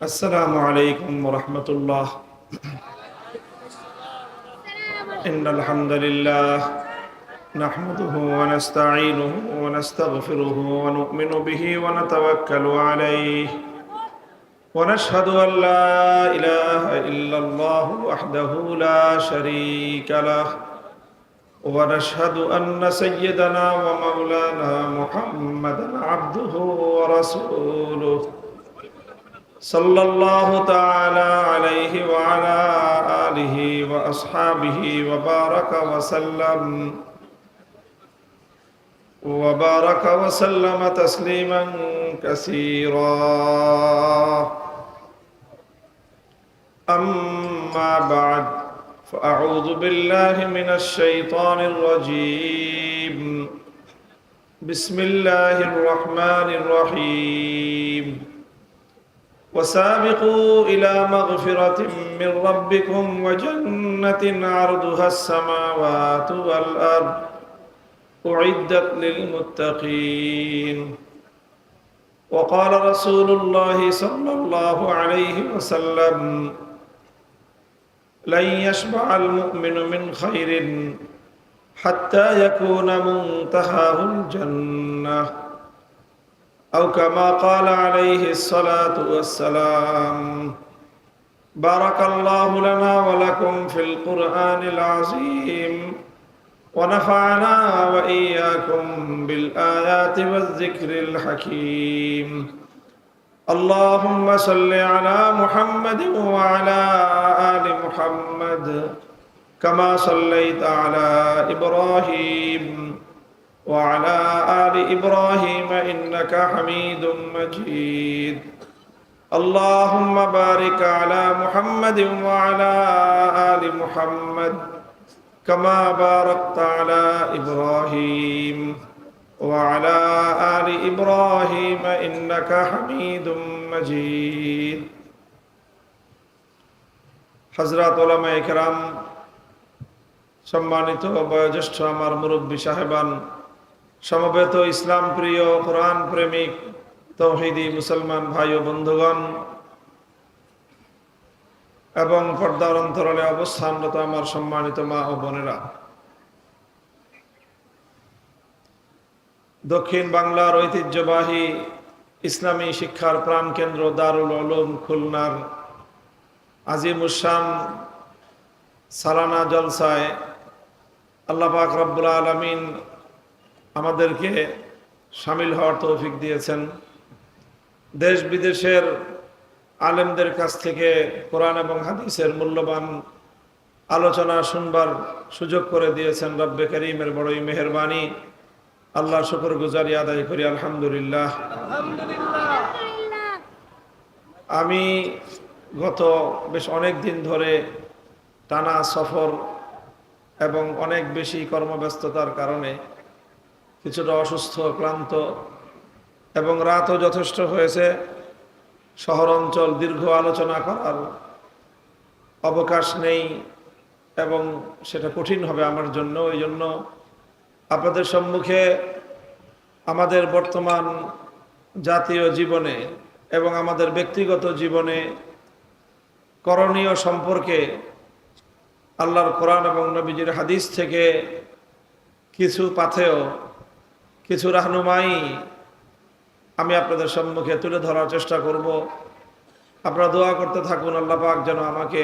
السلام عليكم ورحمة الله. إن الحمد لله نحمده ونستعينه ونستغفره ونؤمن به ونتوكل عليه ونشهد أن لا إله إلا الله وحده لا شريك له ونشهد أن سيدنا ومولانا محمدا عبده ورسوله صلى الله تعالى عليه وعلى آله وأصحابه وبارك وسلم تسليما كثيرا. أما بعد فأعوذ بالله من الشيطان الرجيم. بسم الله الرحمن الرحيم. وسابقوا إلى مغفرة من ربكم وجنة عرضها السماوات والأرض أعدت للمتقين. وقال رسول الله صلى الله عليه وسلم لن يشبع المؤمن من خير حتى يكون منتهاه الجنة أو كما قال عليه الصلاة والسلام. بارك الله لنا ولكم في القرآن العظيم ونفعنا وإياكم بالآيات والذكر الحكيم. اللهم صل على محمد وعلى آل محمد كما صليت على إبراهيم وعلى آل إبراهيم إنك حميد مجيد. اللهم بارك على محمد وعلى آل محمد كما باركت على إبراهيم وعلى آل إبراهيم إنك حميد مجيد. হযরত উলামায়ে কেরাম, সম্মানিত বয়োজ্যেষ্ঠ আমার মুরব্বী সাহেবান, সমবেত ইসলাম প্রিয় কোরআন প্রেমিক তৌহিদি মুসলমান ভাই ও বন্ধুগণ এবং পর্দার অন্তরালে অবস্থানরত আমার সম্মানিত মা ও বোনেরা, দক্ষিণ বাংলার ঐতিহ্যবাহী ইসলামী শিক্ষার প্রাণকেন্দ্র দারুল উলুম খুলনার আজিমুশান সালানা জলসায় আল্লাহ পাক রব্বুল আলামিন আমাদেরকে শামিল হওয়ার তৌফিক দিয়েছেন। দেশ বিদেশের আলেমদের কাছ থেকে কোরআন এবং হাদিসের মূল্যবান আলোচনা শুনবার সুযোগ করে দিয়েছেন রব্বে করিমের বড়ই মেহেরবানি। আল্লাহর শুকরগুজারি আদায় করি আলহামদুলিল্লাহ। আমি গত বেশ অনেক দিন ধরে টানা সফর এবং অনেক বেশি কর্মব্যস্ততার কারণে কিছুটা অসুস্থ, ক্লান্ত এবং রাতও যথেষ্ট হয়েছে। শহর অঞ্চল দীর্ঘ আলোচনা করার অবকাশ নেই এবং সেটা কঠিন হবে আমার জন্য। এই জন্য আপনাদের সম্মুখে আমাদের বর্তমান জাতীয় জীবনে এবং আমাদের ব্যক্তিগত জীবনে করণীয় সম্পর্কে আল্লাহর কোরআন এবং নবীজির হাদিস থেকে কিছু পাথেয়, কিছু রাহনুমাই আমি আপনাদের সম্মুখে তুলে ধরার চেষ্টা করব। আপনারা দোয়া করতে থাকুন আল্লাহ পাক যেন আমাকে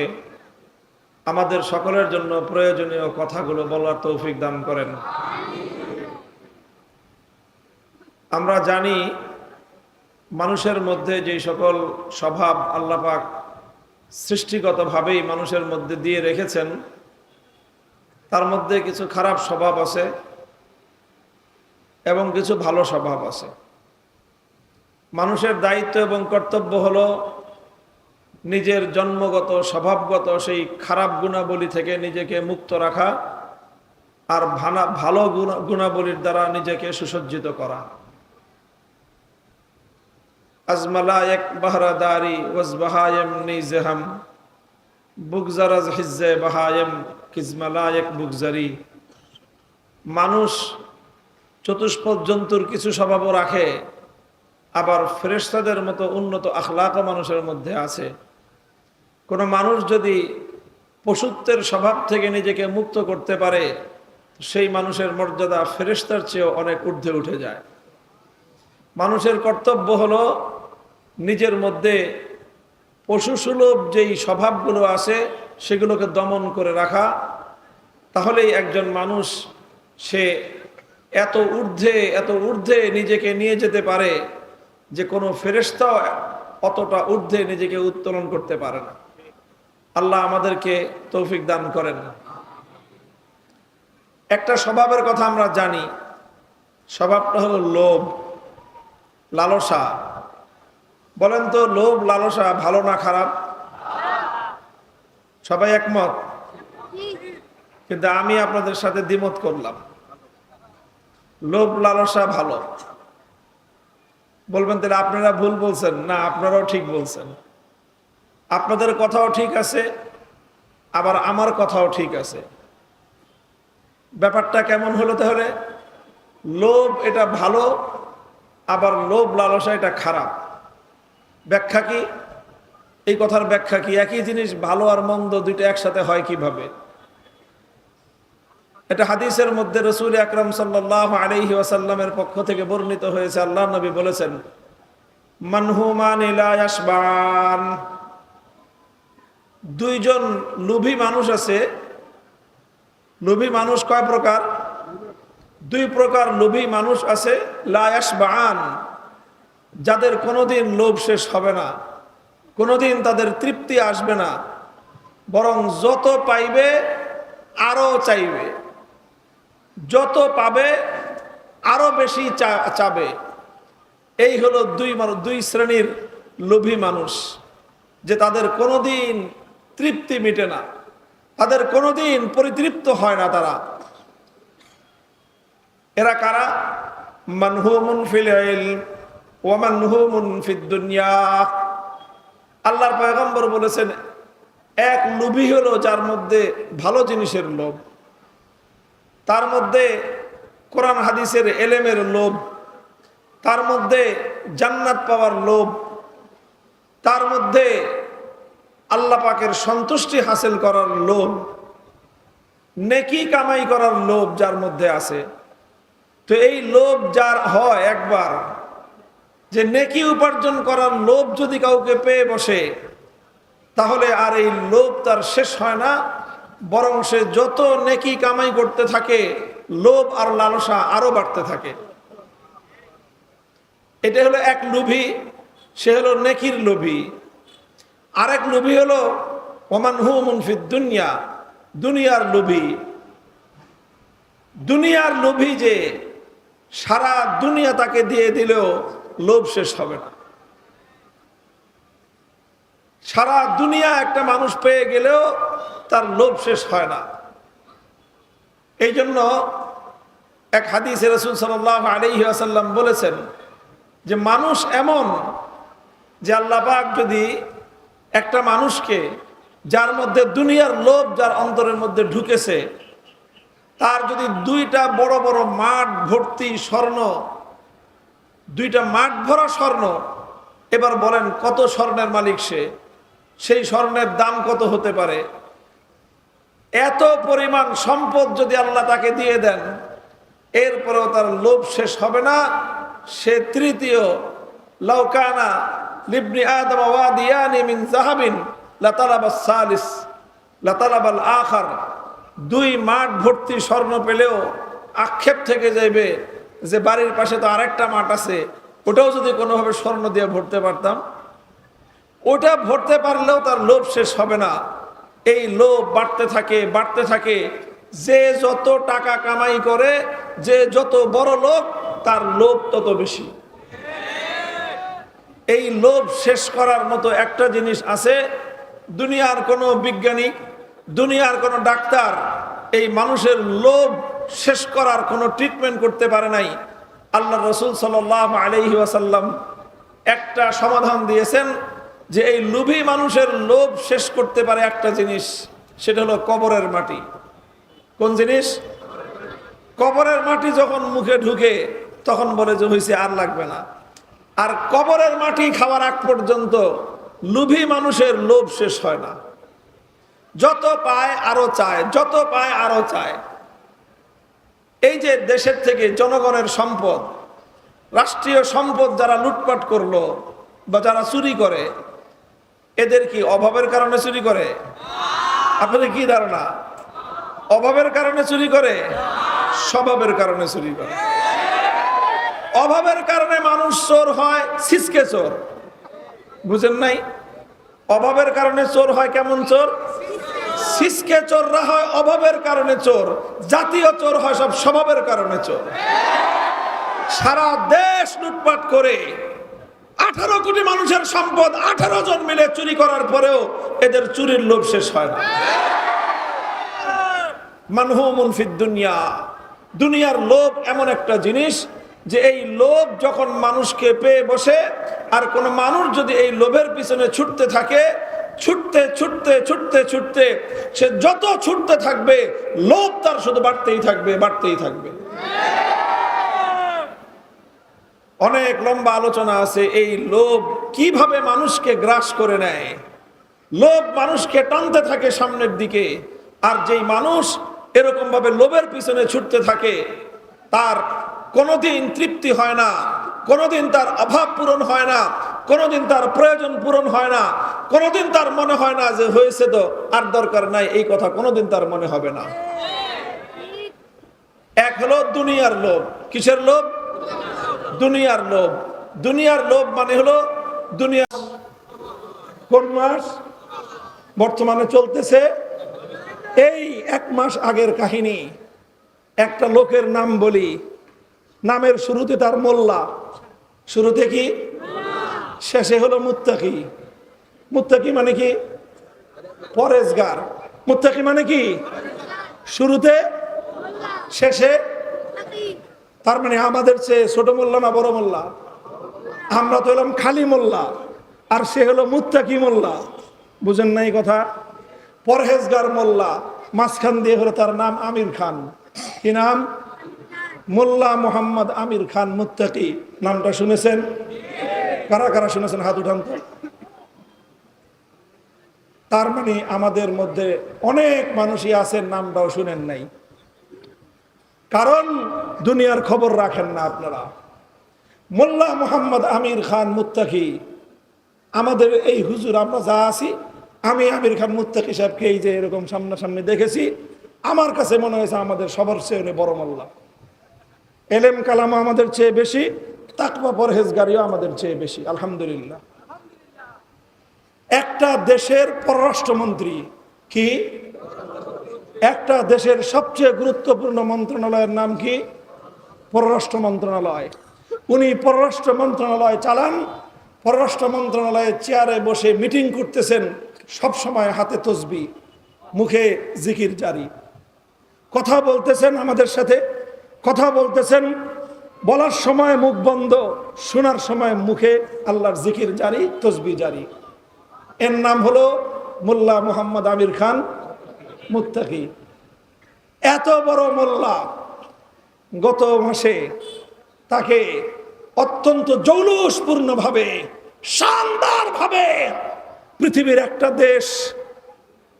আমাদের সকলের জন্য প্রয়োজনীয় কথাগুলো বলার তৌফিক দান করেন। আমরা জানি মানুষের মধ্যে যে সকল স্বভাব আল্লাহ পাক সৃষ্টিগতভাবেই মানুষের মধ্যে দিয়ে রেখেছেন, তার মধ্যে কিছু খারাপ স্বভাব আছে এবং কিছু ভালো স্বভাব আছে। মানুষের দায়িত্ব এবং কর্তব্য হলো নিজের জন্মগত স্বভাবগত সেই খারাপ গুণাবলী থেকে নিজেকে মুক্ত রাখা আর ভালো গুণাবলীর দ্বারা নিজেকে সুসজ্জিত করা। আজমালায়েক বাহরাদারি ওয়াজবাহায়েম নিজহাম বুগজারাজ হিজ্জে বাহায়েম কিজমালায়েক বুগজারি। মানুষ চতুষ্পদ জন্তুর কিছু স্বভাবও রাখে আবার ফেরেশতাদের মতো উন্নত আখলাকও মানুষের মধ্যে আছে। কোনো মানুষ যদি পশুত্বের স্বভাব থেকে নিজেকে মুক্ত করতে পারে, সেই মানুষের মর্যাদা ফেরেশতার চেয়েও অনেক ঊর্ধ্বে উঠে যায়। মানুষের কর্তব্য হলো নিজের মধ্যে পশুসুলভ যেই স্বভাবগুলো আছে সেগুলোকে দমন করে রাখা। তাহলেই একজন মানুষ সে এত ঊর্ধ্বে নিজেকে নিয়ে যেতে পারে যে কোনো ফেরেশতাও অতটা ঊর্ধ্বে নিজেকে উত্তোলন করতে পারে না। আল্লাহ আমাদেরকে তৌফিক দান করেন। একটা স্বভাবের কথা আমরা জানি, স্বভাবটা হলো লোভ, লালসা। বলেন তো, লোভ লালসা ভালো না খারাপ? সবাই একমত? কিন্তু আমি আপনাদের সাথে দ্বিমত করলাম। লোভ লালসা ভালো। বলবেন তাহলে আপনারা ভুল বলছেন না, আপনারাও ঠিক বলছেন। আপনাদের কথাও ঠিক আছে, আবার আমার কথাও ঠিক আছে। ব্যাপারটা কেমন হলো তাহলে? লোভ এটা ভালো, আবার লোভ লালসা এটা খারাপ। ব্যাখ্যা কি? এই কথার ব্যাখ্যা কি? একই জিনিস ভালো আর মন্দ দুইটা একসাথে হয় কিভাবে? এটা হাদিসের মধ্যে রাসূল আকরাম সাল্লাল্লাহু আলাইহি ওয়াসাল্লামের পক্ষ থেকে বর্ণিত হয়েছে। আল্লাহর নবী বলেছেন, মানহুমান লা ইয়াশবান। দুইজন লোভী মানুষ আছে। লোভী মানুষ কয় প্রকার? দুই প্রকার লোভী মানুষ আছে। লা ইয়াশবান, যাদের কোনোদিন লোভ শেষ হবে না, কোনোদিন তাদের তৃপ্তি আসবে না, বরং যত পাইবে আরো চাইবে, যত পাবে আরো বেশি চাবে। এই হলো দুই শ্রেণীর লোভী মানুষ, যে তাদের কোনোদিন তৃপ্তি মিটে না, তাদের কোনোদিন পরিতৃপ্ত হয় না তারা। এরা কারা? মানহুমুন ফিল ইলম ওয়া মানহুমুন ফিদ দুনিয়া। আল্লাহর পয়গম্বর বলেছেন, এক লোভী হলো যার মধ্যে ভালো জিনিসের লোভ, তার মধ্যে কোরআন হাদিসের এলেমের লোভ, তার মধ্যে জান্নাত পাওয়ার লোভ, তার মধ্যে আল্লাহ পাকের সন্তুষ্টি হাসিল করার লোভ, নেকি কামাই করার লোভ যার মধ্যে আছে। তো এই লোভ যার হয় একবার, যে নেকি উপার্জন করার লোভ যদি কাউকে পেয়ে বসে, তাহলে আর এই লোভ তার শেষ হয় না, বরং সে যত নেকি কামাই করতে থাকে লোভ আর লালসা আরো বাড়তে থাকে। এটা হলো এক লোভী, সে হলো নেকির লোভী। আরেক লোভী হলো ওমানহুমুন ফিদ দুনিয়া, দুনিয়ার লোভী। দুনিয়ার লোভী যে সারা দুনিয়া তাকে দিয়ে দিলেও লোভ শেষ হবে না। সারা দুনিয়া একটা মানুষ পেয়ে গেলেও তার লোভ শেষ হয় না। এই জন্য এক হাদিসে রাসূল সাল্লাল্লাহু আলাইহি ওয়াসাল্লাম বলেছেন যে মানুষ এমন, যে আল্লাহ পাক যদি একটা মানুষকে, যার মধ্যে দুনিয়ার লোভ যার অন্তরের মধ্যে ঢুকেছে, তার যদি দুইটা বড় বড় মাঠ ভর্তি স্বর্ণ, দুইটা মাঠ ভরা স্বর্ণ, এবার বলেন কত স্বর্ণের মালিক সে? সেই স্বর্ণের দাম কত হতে পারে? এত পরিমাণ সম্পদ যদি আল্লাহ তাকে দিয়ে দেন, এরপরেও তার লোভ শেষ হবে না। সে তৃতীয়, লাউ কানা লিবনি আদম ওয়াদিয়ানি মিন যাহাবিন লাতালাবাস সালিস লাতালাবাল আখার। দুই মাঠ ভর্তি স্বর্ণ পেলেও আক্ষেপ থেকে যাইবে যে বাড়ির পাশে তো আরেকটা মাঠ আছে, ওটাও যদি কোনোভাবে স্বর্ণ দিয়ে ভরতে পারতাম। ওটা ভরতে পারলেও তার লোভ শেষ হবে না। এই লোভ বাড়তে থাকে, বাড়তে থাকে। যে যত টাকা কামাই করে, যে যত বড় লোক, তার লোভ তত বেশি। এই লোভ শেষ করার মতো একটা জিনিস আছে। দুনিয়ার কোনো বিজ্ঞানী, দুনিয়ার কোনো ডাক্তার এই মানুষের লোভ শেষ করার কোনো ট্রিটমেন্ট করতে পারে নাই। আল্লাহ রাসূল সাল্লাল্লাহু আলাইহি ওয়াসাল্লাম একটা সমাধান দিয়েছেন, যে এই লোভী মানুষের লোভ শেষ করতে পারে একটা জিনিস, সেটা হলো কবরের মাটি। কোন জিনিস? কবরের মাটি যখন মুখে ঢুকে তখন বলে যে হয়েছে, আর লাগবে না, আর কবরের মাটি খাওয়ার আগ পর্যন্ত লোভী মানুষের লোভ শেষ হয় না, যত পায় আরো চায়, যত পায় আরো চায়। এই যে দেশের থেকে জনগণের সম্পদ, রাষ্ট্রীয় সম্পদ যারা লুটপাট করলো বা যারা চুরি করে, এদের কি অভাবের কারণে চুরি করে? আপনাদের কি ধারণা? অভাবের কারণে চুরি করে? স্বভাবের কারণে চুরি করে। অভাবের কারণে মানুষ চোর হয়, ছিচকে চোর। বুঝেন নাই? অভাবের কারণে চোর হয় কেমন চোর? ছিচকে চোররা হয় অভাবের কারণে চোর। জাতীয় চোর হয় সব স্বভাবের কারণে চোর। সারা দেশ লুটপাট করে 18 কোটি মানুষের সম্পদ 18 জন মিলে চুরি করার পরেও এদের চুরির লোভ শেষ হয় না। মানহুমুন ফিদ দুনিয়া, দুনিয়ার লোভ এমন একটা জিনিস যে এই লোভ যখন মানুষকে পেয়ে বসে, আর কোন মানুষ যদি এই লোভের পিছনে ছুটতে থাকে, ছুটতে ছুটতে ছুটতে ছুটতে সে যত ছুটতে থাকবে, লোভ তার শুধু বাড়তেই থাকবে, বাড়তেই থাকবে। অনেক লম্বা আলোচনা আছে এই লোভ কিভাবে মানুষকে গ্রাস করে নেয়। লোভ মানুষকে টানতে থাকে সামনের দিকে, আর যেই মানুষ এরকম ভাবে লোভের পিছনে ছুটতে থাকে তার কোনোদিন তৃপ্তি হয় না, কোনোদিন তার অভাব পূরণ হয় না, কোনোদিন তার প্রয়োজন পূরণ হয় না, কোনোদিন তার মনে হয় না যে হয়েছে তো আর দরকার নাই, এই কথা কোনোদিন তার মনে হবে না। এক হলো দুনিয়ার লোভ। কিসের লোভ? দুনিয়ার লোভ। দুনিয়ার লোভ মানে হলো দুনিয়া। কোন মাস বর্তমানে চলতেছে? এই 1 মাস আগের কাহিনী। একটা লোকের নাম বলি, নামের শুরুতে তার মোল্লা। শুরুতে কি? শেষে হলো মুত্তাকি। মুত্তাকি মানে কি? পরেজগার। মুত্তাকি মানে কি? শুরুতে, শেষে। তার মানে আমাদের চেয়ে ছোট মোল্লা না বড় মোল্লা? আমরা তো হলাম খালি মোল্লা, আর সে হলো মুত্তাকি মোল্লা। বুঝেন নাই কথা? পরহেজগার মোল্লা, মাঝখান দিয়ে হলো তার নাম আমির খান। কি নাম? মোল্লা মোহাম্মদ আমির খান মুত্তাকি। নামটা শুনেছেন? কারা কারা শুনেছেন হাত উঠান তো। তার মানে আমাদের মধ্যে অনেক মানুষই আছেন নামটাও শুনেন নাই, কারণ দুনিয়ার খবর রাখেন না আপনারা। মোল্লা মোহাম্মদ আমির খান মুত্তাকি, আমাদের এই হুজুর আমরা যা আছি, আমি আমির খান মুত্তাকি সাহেবকে এই যে এরকম সামনাসামনি দেখেছি, আমার কাছে মনে হয়েছে আমাদের সবার চেয়ে উনি বড় মোল্লা। এলেম কালাম আমাদের চেয়ে বেশি, তাকওয়া পরহেজগারিও আমাদের চেয়ে বেশি, আলহামদুলিল্লাহ। একটা দেশের পররাষ্ট্রমন্ত্রী, কি একটা দেশের সবচেয়ে গুরুত্বপূর্ণ মন্ত্রণালয়ের নাম কি? পররাষ্ট্র মন্ত্রণালয়। উনি পররাষ্ট্র মন্ত্রণালয় চালান। পররাষ্ট্র মন্ত্রণালয়ের চেয়ারে বসে মিটিং করতেছেন, সব সময় হাতে তসবিহ, মুখে জিকির জারি, কথা বলতেছেন আমাদের সাথে, কথা বলতেছেন, বলার সময় মুখ বন্ধ, শোনার সময় মুখে আল্লাহর জিকির জারি, তসবিহ জারি। এর নাম হলো মোল্লা মোহাম্মদ আমির খান মুত্তাকি। এত বড় মোল্লা, গত মাসে তাকে অত্যন্ত জৌলুসপূর্ণ ভাবে, শানদার ভাবে পৃথিবীর একটা দেশ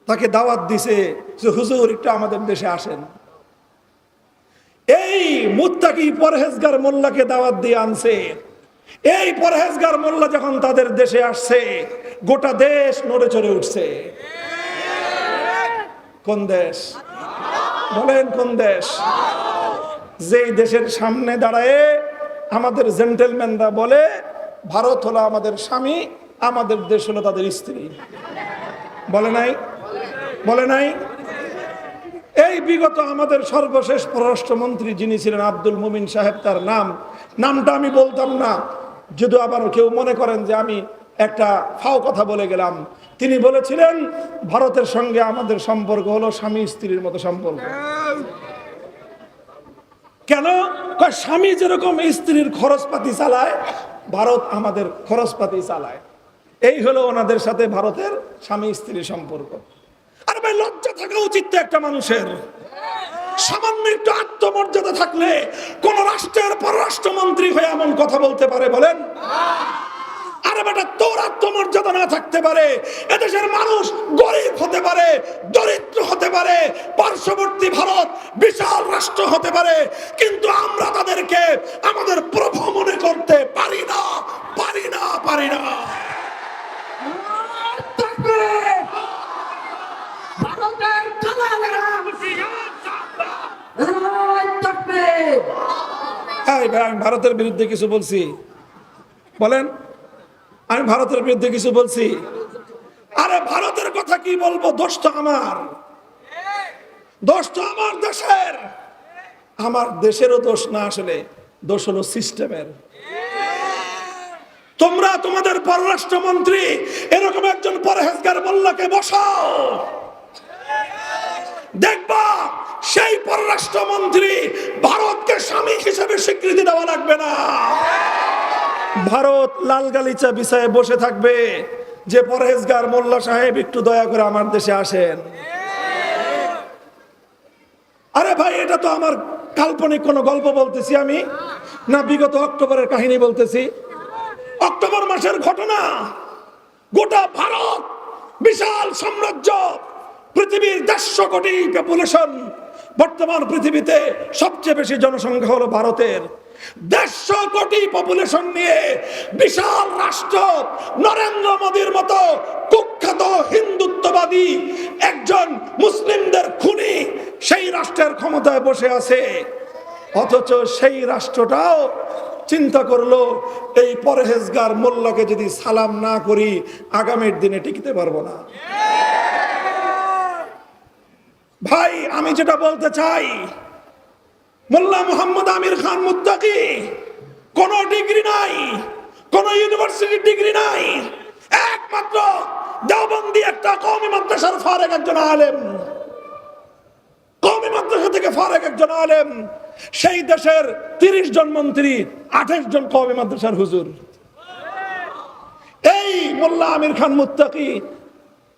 তাকে দাওয়াত দিছে যে হুজুর একটু আমাদের দেশে আসেন। এই মুত্তাকি পরহেজগার মোল্লাকে দাওয়াত দিয়ে আনছে। এই পরহেজগার মোল্লা যখন তাদের দেশে আসছে, গোটা দেশ নড়ে চড়ে উঠছে। কোন দেশ? বলেন কোন দেশ? যেই দেশের সামনে দাঁড়ায় আমাদের জেন্টেলম্যানরা বলে ভারত হলো আমাদের স্বামী, আমাদের দেশ হলো তাদের স্ত্রী। বলে নাই? বলে নাই? এই বিগত আমাদের সর্বশেষ পররাষ্ট্রমন্ত্রী যিনি ছিলেন আব্দুল মুমিন সাহেব, তার নামটা আমি বলতাম না, যদি আবার কেউ মনে করেন যে আমি একটা ফাও কথা বলে গেলাম। তিনি বলেছিলেন ভারতের সঙ্গে আমাদের সম্পর্ক হলো স্বামী স্ত্রীর মতো সম্পর্ক। কেন? স্বামী যেরকম স্ত্রীর খরচপাতি চালায়, ভারত আমাদের খরচপাতি চালায়। এই হলো ওনাদের সাথে ভারতের স্বামী স্ত্রীর সম্পর্ক। আর ভাই লজ্জা থাকা উচিত তো একটা মানুষের। সামান্য একটু আত্মমর্যাদা থাকলে কোন রাষ্ট্রের পররাষ্ট্রমন্ত্রী হয়ে এমন কথা বলতে পারে বলেন? আরে বেটা, তোর আত্মমর্যাদা না থাকতে পারে, এদেশের মানুষ গরিব হতে পারে, দরিদ্র হতে পারে, পার্শ্ববর্তী ভারত বিশাল রাষ্ট্র হতে পারে, কিন্তু আমরা তাদেরকে আমাদের প্রভু মনে করতে পারি না, পারি না, পারি না। আমি ভারতের বিরুদ্ধে কিছু বলছি? বলেন, আমি ভারতের বিরুদ্ধে কিছু বলছি? আরে ভারতের কথা কি বলবো, দোষ তো আমার, দোষ তো আমার দেশের। আমার দেশেরও দোষ না, আসলে দোষ হলো সিস্টেমের। তোমরা তোমাদের পররাষ্ট্রমন্ত্রী এরকম একজন পরহেজগার মোল্লাকে বসাও, দেখবা সেই পররাষ্ট্রমন্ত্রী ভারতকে স্বামী হিসেবে স্বীকৃতি দেওয়া লাগবে না। ভারত লাল গালিচা বিছায়ে বসে থাকবে যে পরহেজগার মোল্লা সাহেব একটু দয়া করে আমার দেশে আসেন। আরে ভাই, এটা তো আমার কাল্পনিক কোন গল্প বলতেছি আমি, না বিগত অক্টোবরের কাহিনী বলতেছি? অক্টোবর মাসের ঘটনা। গোটা ভারত বিশাল সাম্রাজ্য, পৃথিবীর 150 কোটি পপুলেশন, বর্তমান পৃথিবীতে সবচেয়ে বেশি জনসংখ্যা হলো ভারতের। 150 কোটি পপুলেশন নিয়ে বিশাল রাষ্ট্র, নরেন্দ্র মোদীর মতো কুখ্যাত হিন্দুত্ববাদী একজন মুসলিমদের খুনি সেই রাষ্ট্রের ক্ষমতায় বসে আছে। অথচ সেই রাষ্ট্রটাও চিন্তা করলো, এই পরহেজগার মোল্লাকে যদি সালাম না করি আগামীর দিনে টিকতে পারবো না। ভাই, আমি যেটা বলতে চাই, মোল্লা মোহাম্মদ আমির খান মুত্তাকি কোন ডিগ্রি নাই, কোন ইউনিভার্সিটির ডিগ্রি নাই, একমাত্র দেওবন্দি একটা কওমি মাদ্রাসার ফারেক একজন আলেম, কওমি মাদ্রাসা থেকে ফারেক একজন আলেম। সেই দেশের 30 জন মন্ত্রী, 28 জন কওমি মাদ্রাসার হুজুর। এই মোল্লা আমির খান মুত্তাকি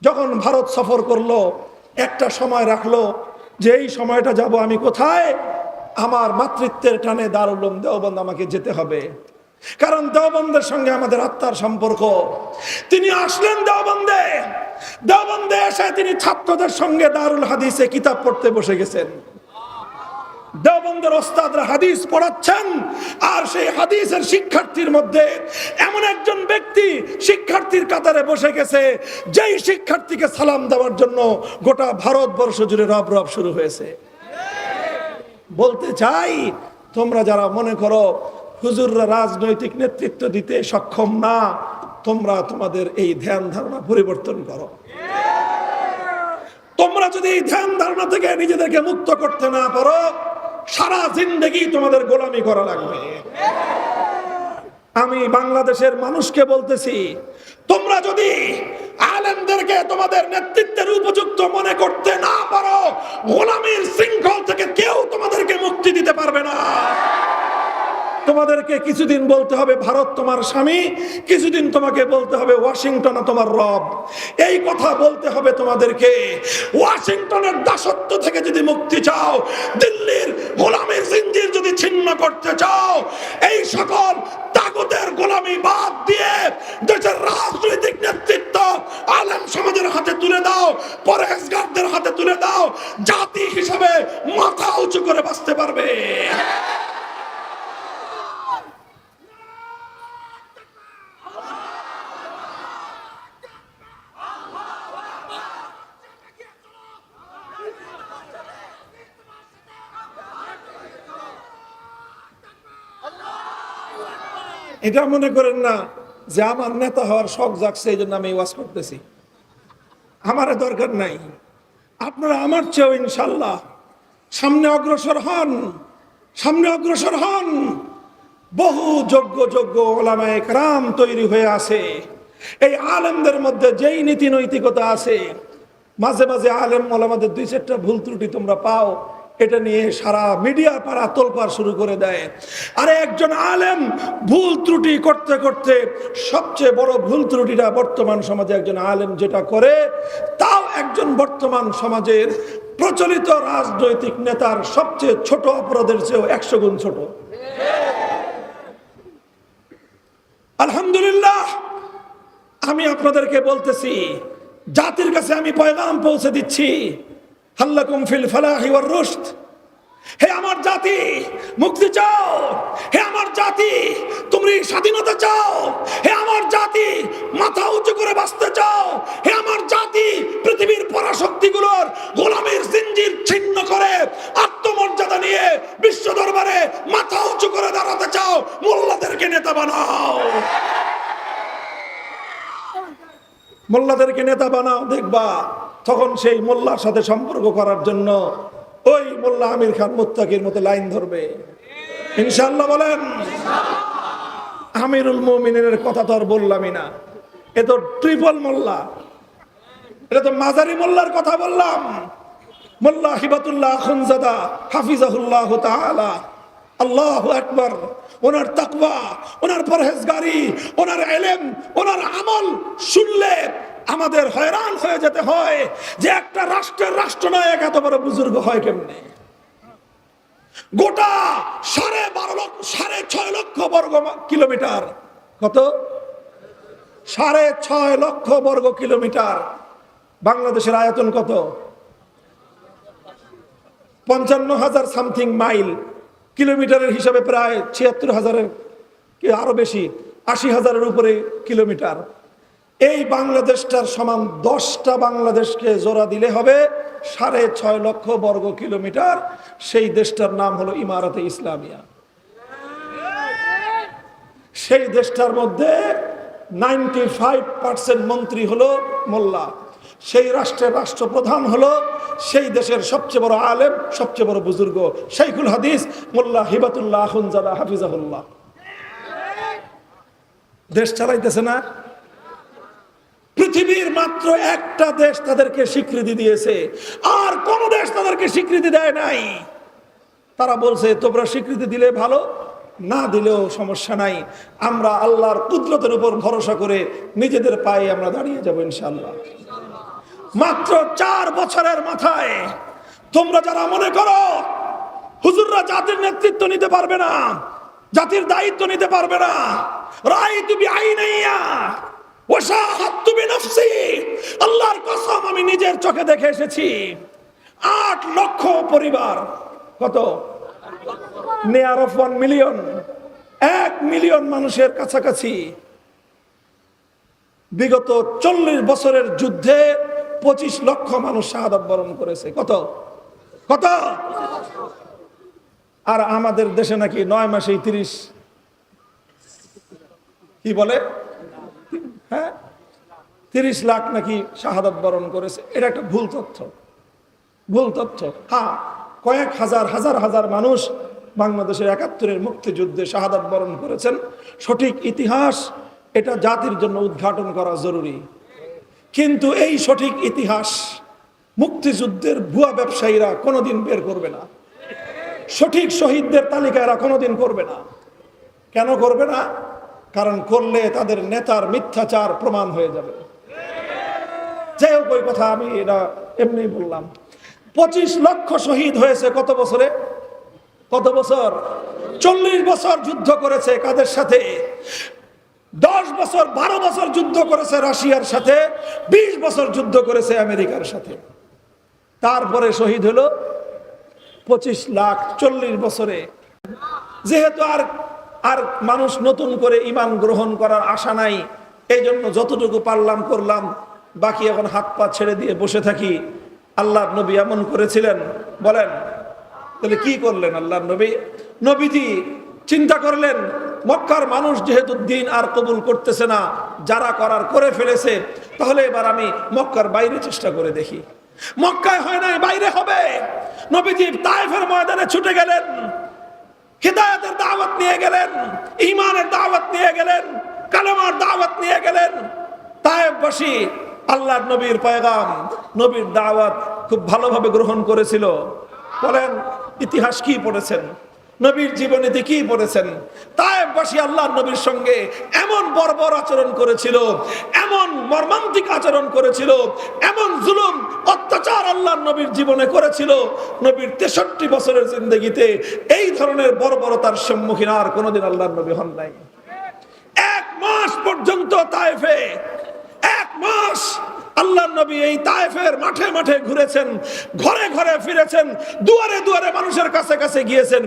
যখন ভারত সফর করলো, একটা সময় রাখলো যে এই সময়টা যাব আমি কোথায়? আমার মাতৃত্বের টানে দারুল উলুম দেওবন্দ আমাকে যেতে হবে, কারণ দেওবন্দের সঙ্গে আমাদের আত্মার সম্পর্ক। তিনি আসলেন দেওবন্দে, দেওবন্দে এসে তিনি ছাত্রদের সঙ্গে দারুল হাদিসে কিতাব পড়তে বসে গেছেন। দেওবন্দের ওস্তাদরা হাদিস পড়াচ্ছেন, আর সেই হাদিসের শিক্ষার্থীর মধ্যে এমন একজন ব্যক্তি শিক্ষার্থীর কাতারে বসে গেছে, যেই শিক্ষার্থীকে সালাম দেওয়ার জন্য গোটা ভারতবর্ষ জুড়ে রব রব শুরু হয়েছে। বলতে চাই, তোমরা যারা মনে করো হুজুররা রাজনৈতিক নেতৃত্ব দিতে সক্ষম না, তোমরা তোমাদের এই ধ্যান ধারণা পরিবর্তন করো। তোমরা যদি এই ধ্যান ধারণা থেকে নিজেদেরকে মুক্ত করতে না পারো, সারা জিন্দেগি তোমাদের গোলামি করা লাগবে। আমি বাংলাদেশের মানুষকে বলতেছি, তোমরা যদি আলেমদেরকে তোমাদের নেতৃত্বের উপযুক্ত মনে করতে না পারো, গোলামির শৃঙ্খল থেকে কেউ তোমাদেরকে মুক্তি দিতে পারবে না। তোমাদেরকে কিছুদিন বলতে হবে ভারত তোমার স্বামী, কিছুদিন তোমাকে বলতে হবে ওয়াশিংটন তোমার রব। এই কথা বলতে হবে তোমাদেরকে। ওয়াশিংটনের দাসত্ব থেকে যদি মুক্তি চাও, দিল্লির গোলামির জিঞ্জির যদি ছিন্ন করতে চাও, এই সকল তাগুতের গোলামি বাদ দিয়ে দেশের রাজনৈতিক নেতৃত্ব আলেম সমাজের হাতে তুলে দাও, পরহেজগারদের হাতে তুলে দাও, জাতি হিসাবে মাথা উঁচু করে বাঁচতে পারবে। এটা মনে করেন না যে আমার নেতা হওয়ার শখ জাগছে এই জন্য আমি ওয়াজ করতেছি। আমার দরকার নাই। আপনারা আমার চেয়েও ইনশাল্লাহ সামনে অগ্রসর হন, সামনে অগ্রসর হন। বহু যোগ্য যোগ্য ওলামায়ে কেরাম তৈরি হয়ে আছে। এই আলেমদের মধ্যে যেই নীতি নৈতিকতা আছে, মাঝে মাঝে আলেম ওলামাদের 2-4টা ভুল ত্রুটি তোমরা পাও, এটা নিয়ে সারা মিডিয়া পাড়া তোলপাড় শুরু করে দেয়। আরে একজন আলেম ভুল ত্রুটি করতে করতে সবচেয়ে বড় ভুল ত্রুটিটা বর্তমান সমাজে একজন আলেম যেটা করে, তাও একজন বর্তমান সমাজের প্রচলিত রাজনৈতিক নেতার সবচেয়ে ছোট অপরাধের চেয়েও 100 গুণ ছোট। আলহামদুলিল্লাহ, আমি আপনাদেরকে বলতেছি, জাতির কাছে আমি পয়গাম পৌঁছে দিচ্ছি, হাল্লাকুম ফিল ফালাহি ওয়ার রুশদ। হে আমার জাতি, মুক্তি চাও? হে আমার জাতি, তুমি স্বাধীনতা চাও? হে আমার জাতি, মাথা উঁচু করে বাঁচতে চাও? হে আমার জাতি, পৃথিবীর পরাশক্তিগুলোর গোলামীর জিঞ্জির ছিন্ন করে আত্মমর্যাদা নিয়ে বিশ্ব দরবারে মাথা উঁচু করে দাঁড়াতে চাও? মোল্লাদেরকে নেতা বানাও, মোল্লাদেরকে নেতা বানাও। দেখবা তখন সেই মোল্লার সাথে সম্পর্ক করার জন্য ওই মোল্লা আমির খান মুত্তাকির মতো লাইন ধরবে ইনশাআল্লাহ। বলেন আমিরুল মুমিনের কথা তো আর বললামই না, এ তো ট্রিপল মোল্লা, এটা তো মাজারি মোল্লার কথা বললাম। মোল্লা হিবাতুল্লাহ আখুনজাদা হাফিজাহুল্লাহ তাআলা, আল্লাহু আকবার। ওনার তাকওয়া, ওনার পরহেজগারি, ওনার ইলম, ওনার আমল শুনলে আমাদের হয়রান হয়ে যেতে হয় যে একটা রাষ্ট্রের রাষ্ট্রনায়ক এত বড় বুজুর্গ হয় কেমনে। গোটা 6.5 লক্ষ বর্গ কিলোমিটার, কত? 6.5 লক্ষ বর্গ কিলোমিটার। বাংলাদেশের আয়তন কত? 55,000 সামথিং মাইল। কিলোমিটারের হিসাবে প্রায় 76,000-এর আরো বেশি, 80,000-এর উপরে কিলোমিটার। এই বাংলাদেশটার সমান 10টা বাংলাদেশকে জোড়া দিলে হবে 6.5 লক্ষ বর্গ কিলোমিটার। সেই দেশটার নাম হলো ইমারতে ইসলামিয়া। সেই দেশটার মধ্যে 95% মন্ত্রী হলো মোল্লা। সেই রাষ্ট্রের রাষ্ট্রপ্রধান হলো সেই দেশের সবচেয়ে বড় আলেম, সবচেয়ে বড় বুজুর্গ শাইখুল হাদিস মোল্লা হিবাতুল্লাহ আখুনজাদা হাফিজাহুল্লাহ। দেশ চালাইতেছে না। পৃথিবীর মাত্র একটা দেশ তাদেরকে স্বীকৃতি দিয়েছে, আর কোন দেশ তাদেরকে স্বীকৃতি দেয় নাই। তারা বলছে তোমরা স্বীকৃতি দিলে ভালো, না দিলেও সমস্যা নাই, আমরা আল্লাহর কুদরতের উপর ভরসা করে নিজেদের পায়ে আমরা দাঁড়িয়ে যাব ইনশাআল্লাহ। মাত্র 4 বছরের মাথায় তোমরা যারা মনে করো হুজুররা জাতির নেতৃত্ব নিতে পারবে না, জাতির দায়িত্ব নিতে পারবে না, রাআইতু বিআইনাইয়া ওয়া শাহাদতু বিনফসি, আল্লাহর কসম আমি নিজের চোখে দেখে এসেছি 8 লক্ষ পরিবার, কত? নিয়ার অফ 1 মিলিয়ন, 1 মিলিয়ন মানুষের কাছাকাছি বিগত 40 বছরের যুদ্ধে 25 লক্ষ মানুষ শাহাদাত বরণ করেছে। কত? কত? আর আমাদের দেশে নাকি 9 মাসেই 30, কি বলে, হ্যাঁ 30 লাখ নাকি শাহাদাত বরণ করেছে। এটা একটা ভুল তথ্য, ভুল তথ্য। হ্যাঁ, কয়েক হাজার হাজার হাজার মানুষ বাংলাদেশের 71-এর মুক্তিযুদ্ধে শাহাদাত বরণ করেছেন। সঠিক ইতিহাস এটা জাতির জন্য উদ্ঘাটন করা জরুরি, কিন্তু এই সঠিক ইতিহাস মুক্তিযুদ্ধের ভুয়া ব্যবসায়ীরা কোনোদিন বের করবে না, সঠিক শহীদদের তালিকা এরা কোনোদিন করবে না। কেন করবে না? কারণ করলে তাদের নেতার মিথ্যাচার প্রমাণ হয়ে যাবে। যাই হোক, ওই কথা আমি এটা এমনি বললাম। 25 লক্ষ শহীদ হয়েছে কত বছরে? কত বছর? 40 বছর যুদ্ধ করেছে। কাদের সাথে? 10 বছর 12 বছর যুদ্ধ করেছে রাশিয়ার সাথে, 20 বছর যুদ্ধ করেছে আমেরিকার সাথে। তারপরে শহীদ হলো 25 লাখ 40 বছরে। যেহেতু আর মানুষ নতুন করে ঈমান গ্রহণ করার আশা নাই, এই জন্য যতটুকু পারলাম করলাম, বাকি এখন হাত পা ছেড়ে দিয়ে বসে থাকি। আল্লাহর নবী এমন করেছিলেন? বলেন তাহলে কি করলেন আল্লাহর নবী? নবীজি চিন্তা করলেন মক্কার মানুষ যেহেতু দিন আর কবুল করতেছে না, যারা করার করে ফেলেছে, তাহলে এবার আমি মক্কার বাইরে চেষ্টা করে দেখি। মক্কায় হয় নাই, বাইরে হবে। নবীজি তায়েফের ময়দানে ছুটে গেলেন, হিদায়াতের দাওয়াত নিয়ে গেলেন, ঈমানের দাওয়াত নিয়ে গেলেন, কালেমার দাওয়াত নিয়ে গেলেন। তায়েফবাসী আল্লাহর নবীর পয়গাম, নবীর দাওয়াত খুব ভালোভাবে গ্রহণ করেছিল। বলেন ইতিহাস কি পড়েছেন? নবীর জীবনীতে কি পড়েছেন? তায়েফবাসী আল্লাহর নবীর সঙ্গে এমন বর্বর আচরণ করেছিল, এমন মর্মান্তিক আচরণ করেছিল, এমন জুলুম অত্যাচার আল্লাহর নবীর জীবনে করেছিল, নবীর 63 বছরের জিন্দেগিতে এই ধরনের বর্বরতার সম্মুখীন আর কোনোদিন আল্লাহর নবী হন নাই। 1 মাস পর্যন্ত তায়েফে, 1 মাস আল্লাহর নবী এই তায়েফের মাঠে মাঠে ঘুরেছেন, ঘরে ঘরে ফিরেছেন, দুয়ারে দুয়ারে মানুষের কাছে কাছে গিয়েছেন।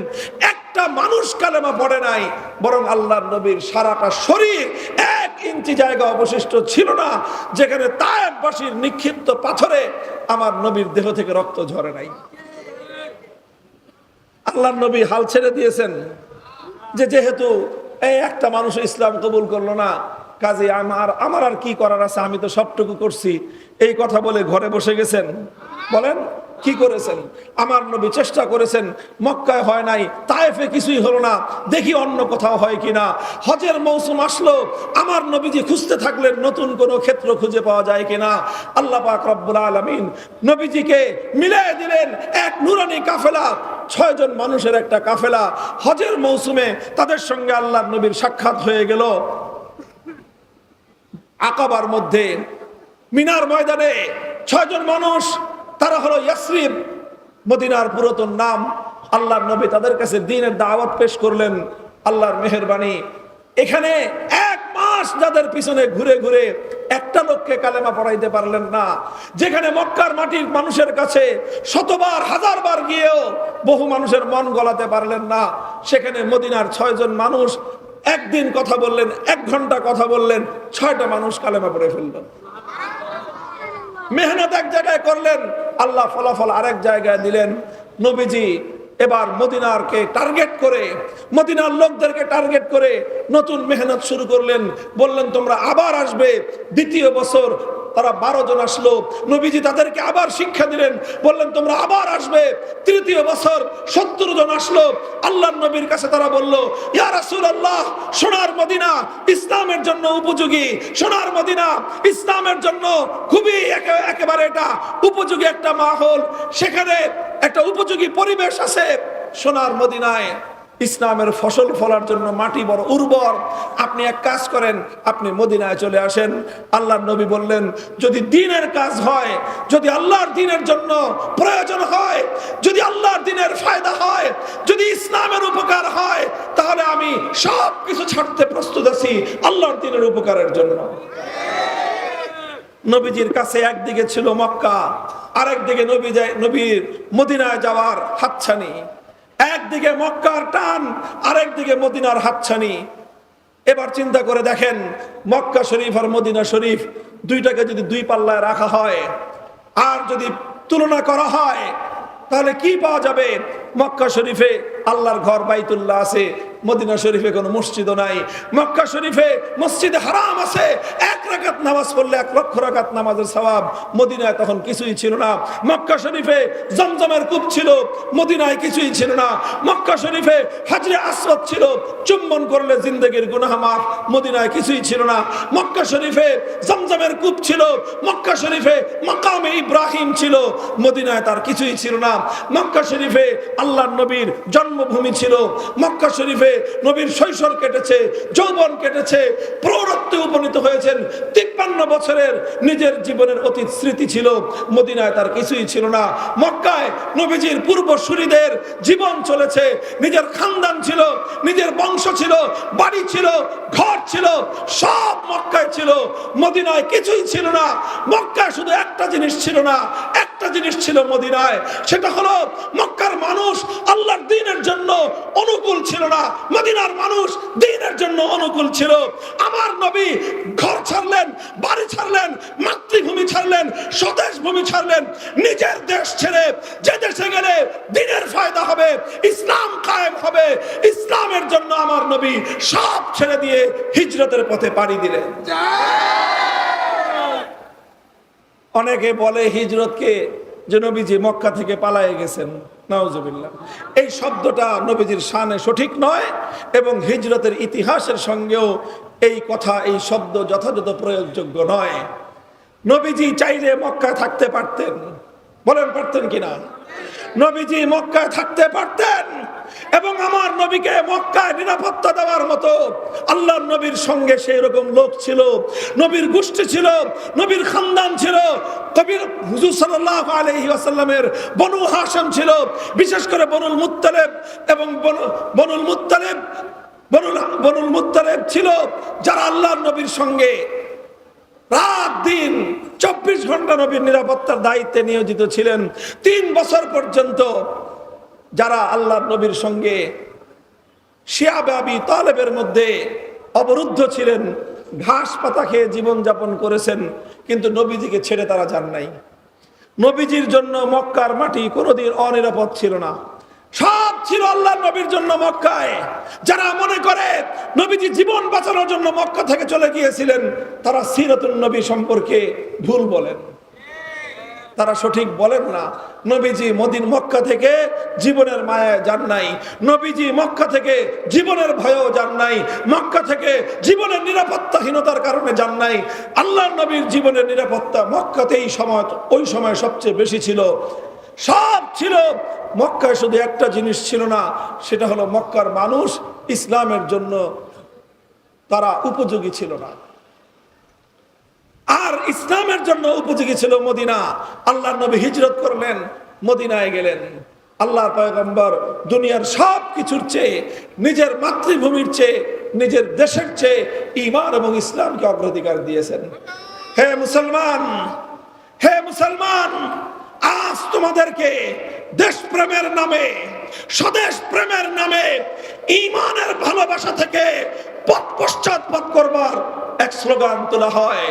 একটা মানুষ কালেমা পড়ে নাই, বরং আল্লাহর নবীর সারাটা শরীর 1 ইঞ্চি জায়গা অবশিষ্ট ছিল না যেখানে তায়েফবাসীর নিক্ষিপ্ত পাথরে আমার নবীর দেহ থেকে রক্ত ঝরে নাই। আল্লাহর নবী হাল ছেড়ে দিয়েছেন যে যেহেতু এই একটা মানুষ ইসলাম কবুল করলো না, কাজে আমার আর কি করার আছে, আমি তো সবটুকু করছি, এই কথা বলে ঘরে বসে গেছেন। বলেন কি করেছেন? আমার নবী চেষ্টা করেছেন, মক্কায় হয় নাই, তায়েফে কিছুই হলো না, দেখি অন্য কোথাও হয় কিনা। হজের মৌসুম আসলো, আমার নবীজি খুঁজতে থাকলেন নতুন কোনো ক্ষেত্র খুঁজে পাওয়া যায় কিনা। আল্লাহ পাক রব্বুল আলামিন নবীজিকে মিলিয়ে দিলেন এক নুরানি কাফেলা, 6 জন মানুষের একটা কাফেলা। হজের মৌসুমে তাদের সঙ্গে আল্লাহর নবীর সাক্ষাৎ হয়ে গেল আকাবার মধ্যে, মিনার ময়দানে। 6 জন মানুষ, তারা হলো ইয়াসরিব, মদিনার পুরাতন নাম। আল্লাহর নবী তাদের কাছে দ্বীনের দাওয়াত পেশ করলেন। আল্লাহর মেহেরবানি, এখানে 1 মাস যাদের পিছনে ঘুরে ঘুরে একটা লোককে কালেমা পড়াইতে পারলেন না, যেখানে মক্কার মাটির মানুষের কাছে 100বার 1000 বার গিয়েও বহু মানুষের মন গলাতে পারলেন না, সেখানে মদিনার 6 জন মানুষ একদিন কথা বললেন, 1 ঘন্টা কথা বললেন, 6টা মানুষ কালেমা পড়ে ফেলল। মেহনত এক জায়গায় করলেন, আল্লাহ ফলাফল আরেক জায়গায় দিলেন। নবীজি এবার মদিনারকে টার্গেট করে, মদিনার লোকদেরকে টার্গেট করে নতুন মেহনত শুরু করলেন। বললেন তোমরা আবার আসবে। 2য় বছর তারা 12 জন আসলো, নবীজি তাদেরকে আবার শিক্ষা দিলেন, বললেন তোমরা আবার আসবে। 3য় বছর 70 জন আসলো। আল্লাহর নবীর কাছে তারা বলল, ইয়া রাসূলুল্লাহ, সোনার মদিনা ইসলামের জন্য উপযোগী, সোনার মদিনা ইসলামের জন্য খুবই একেবারে এটা উপযোগী একটা মাহল, সেখানে একটা উপযোগী পরিবেশ আছে। সোনার মদিনায় ইসলামের ফসল ফলার জন্য মাটি বড় উর্বর, আপনি এক কাজ করেন, আপনি মদিনায় চলে আসেন। আল্লাহর নবী বললেন, যদি দ্বীনের কাজ হয়, যদি আল্লাহর দ্বীনের জন্য প্রয়োজন হয়, যদি আল্লাহর দ্বীনের ফায়দা হয়, যদি ইসলামের উপকার হয়, তাহলে আমি সব কিছু ছাড়তে প্রস্তুত আছি আল্লাহর দ্বীনের উপকারের জন্য। নবীজির কাছে একদিকে ছিল মক্কা, আরেকদিকে নবীর মদিনায় যাওয়ার হাতছানি। একদিকে মক্কার টান, আরেকদিকে মদিনার হাতছানি। এবার চিন্তা করে দেখেন, মক্কা শরীফ আর মদিনা শরীফ দুইটাকে যদি 2 পাল্লায় রাখা হয় আর যদি তুলনা করা হয়, তাহলে কি পাওয়া যাবে? মক্কা শরীফে আল্লাহর ঘর বাইতুল্লাহ আছে, মদিনা শরীফে কোনো মসজিদও নাই। মক্কা শরীফে মসজিদে হারাম আছে, 1 রাকাত নামাজ পড়লে 1 লক্ষ রাকাত নামাজের সওয়াব। মদিনায় তখন কিছুই ছিল না। মক্কা শরীফে জমজমের কূপ ছিল, মদিনায় কিছুই ছিল না। মক্কা শরীফে হাজরে আসওয়াদ ছিল, চুম্বন করলে জিন্দেগির গুনাহ মাফ, মদিনায় কিছুই ছিল না। মক্কা শরীফে জমজমের কূপ ছিল, মক্কা শরীফে মাকামে ইব্রাহিম ছিল, মদিনায় তার কিছুই ছিল না। মক্কা শরীফে আল্লাহর নবীর জন্মভূমি ছিল, মক্কা শরীফে নবীর শৈশব কেটেছে, যৌবন কেটেছে, প্রৌঢ়ত্বে উপনীত হয়েছেন। 53 বছরের নিজের জীবনের অতীত স্মৃতি ছিল, মদিনায় তার কিছুই ছিল না। মক্কায় নবীজির পূর্বসূরীদের জীবন চলেছে, নিজের খানদান ছিল, নিজের বংশ ছিল, বাড়ি ছিল, ঘর ছিল, সব মক্কায় ছিল। মদিনায় কিছুই ছিল না। মক্কায় শুধু একটা জিনিস ছিল না, একটা জিনিস ছিল মদিনায়, সেটা হলো মক্কার মানুষ আল্লাহর দ্বীনের জন্য অনুকূল ছিল না, মদিনার মানুষ দ্বীনের জন্য অনুকূল ছিল। আমার নবী ঘর ছাড়লেন, বাড়ি ছাড়লেন, মাতৃভূমি ছাড়লেন, স্বদেশ ভূমি ছাড়লেন, নিজের দেশ ছেড়ে যে দেশে গেলে দ্বীনের ফায়দা হবে, ইসলাম কায়েম হবে, ইসলামের জন্য আমার নবী সব ছেড়ে দিয়ে হিজরতের পথে পাড়ি দিলেন। অনেকে বলে হিজরতকে যে নবীজি মক্কা থেকে পালায়ে গেছেন, নাউজুবিল্লাহ। এই শব্দটা নবীজির শানে সঠিক নয় এবং হিজরতের ইতিহাসের সঙ্গেও এই কথা, এই শব্দ যথাযথ প্রয়োগযোগ্য নয়। নবীজি চাইলে মক্কায় থাকতে পারতেন, বলেন পারতেন কিনা? নবীজি মক্কায় থাকতে পারতেন এবং আমার নবীকে মক্কায় নিরাপত্তা দেওয়ার মতো আল্লাহর নবীর সঙ্গে সেই রকম লোক ছিল, নবীর গোষ্ঠী ছিল, নবীর খানদান ছিল। কবির হুজুর সাল্লাল্লাহু আলাইহি ওয়াসাল্লামের বনু হাশিম ছিল, বিশেষ করে বনুল মুত্তালিব এবং বনুল মুত্তালিব ছিল যারা আল্লাহর নবীর সঙ্গে রাত দিন 24 ঘন্টা নবীর নিরাপত্তার দায়িত্বে নিয়োজিত ছিলেন। 3 বছর পর্যন্ত যারা আল্লাহর নবীর সঙ্গে শিয়াবে আবি তালেবের মধ্যে অবরুদ্ধ ছিলেন, ঘাস পাতা খেয়ে জীবনযাপন করেছেন, কিন্তু নবীজিকে ছেড়ে তারা যান নাই। নবীজির জন্য মক্কার মাটি কোনোদিন অনিরাপদ ছিল না, সব ছিল আল্লাহর নবীর জন্য মক্কায়। যারা মনে করে নবীজি জীবন বাঁচানোর জন্য মক্কা থেকে চলে গিয়েছিলেন, তারা সিরাতুন নবী সম্পর্কে ভুল বলেন, তারা সঠিক বলেন না। নবীজি মক্কা থেকে জীবনের মায়ায় যান নাই, নবীজি মক্কা থেকে জীবনের ভয়েও যান নাই, মক্কা থেকে জীবনের নিরাপত্তাহীনতার কারণে যান নাই। আল্লাহর নবীর জীবনের নিরাপত্তা মক্কাতেই ওই সময় সবচেয়ে বেশি ছিল, সব ছিল। মক্কায় শুধু একটা জিনিস ছিল না, সেটা হলো মক্কার মানুষ ইসলামের জন্য তারা উপযোগী ছিল না, আর ইসলামের জন্য উপযোগী ছিল মদিনা। আল্লাহর নবী হিজরত করলেন, মদিনায় গেলেন। আল্লাহর পয়গম্বর দুনিয়ার সব কিছুর চেয়ে, নিজের মাতৃভূমির চেয়ে, নিজের দেশের চেয়ে ঈমান এবং ইসলামকে অগ্রাধিকার দিয়েছেন। হে মুসলমান, হে মুসলমান, আজ তোমাদেরকে দেশপ্রেমের নামে, স্বদেশ প্রেমের নামে, ঈমানের ভালোবাসা থেকে পশ্চাৎপদ করবার এক স্লোগান তোলা হয়।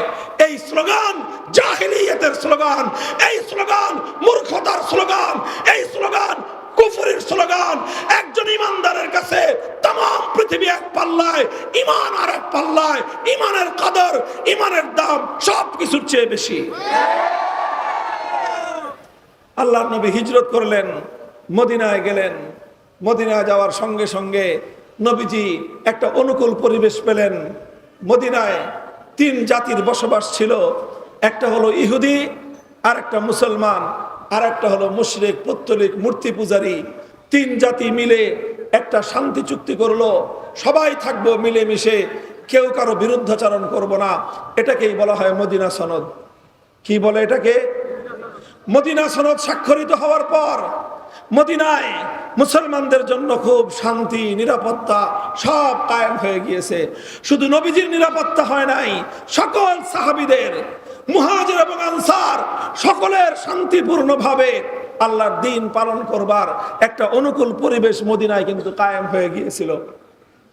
এই স্লোগান জাহিলিয়াতের স্লোগান, এই স্লোগান মূর্খতার স্লোগান, এই স্লোগান কুফরের স্লোগান। একজন ইমানদারের কাছে तमाम পৃথিবী এক পাল্লায়, ঈমান আর এক পাল্লায়। ঈমানের কদর, ঈমানের দাম সব কিছুর চেয়ে বেশি। আল্লাহর নবী হিজরত করলেন, মদিনায় গেলেন। মদিনায় যাওয়ার সঙ্গে সঙ্গে নবীজি একটা অনুকূল পরিবেশ পেলেন। মদিনায় 3 জাতির বসবাস ছিল, একটা হলো ইহুদি, আর একটা মুসলমান, আর একটা হলো মুশরিক পৌত্তলিক মূর্তি পূজারী। 3 জাতি মিলে একটা শান্তি চুক্তি করলো, সবাই থাকবো মিলেমিশে, কেউ কারো বিরুদ্ধাচরণ করব না। এটাকেই বলা হয় মদিনা সনদ। কি বলে এটাকে? মদিনা সনদ স্বাক্ষরিত হওয়ার পর মদিনায় মুসলমানদের জন্য খুব শান্তি, নিরাপত্তা সব কায়েম হয়ে গিয়েছে। শুধু নবীজির নিরাপত্তা হয় নাই, সকল সাহাবীদের, মুহাজির এবং আনসার সকলের শান্তিপূর্ণভাবে আল্লাহর দ্বীন পালন করবার একটা অনুকূল পরিবেশ মদিনায় কিন্তু কায়েম হয়ে গিয়েছিল।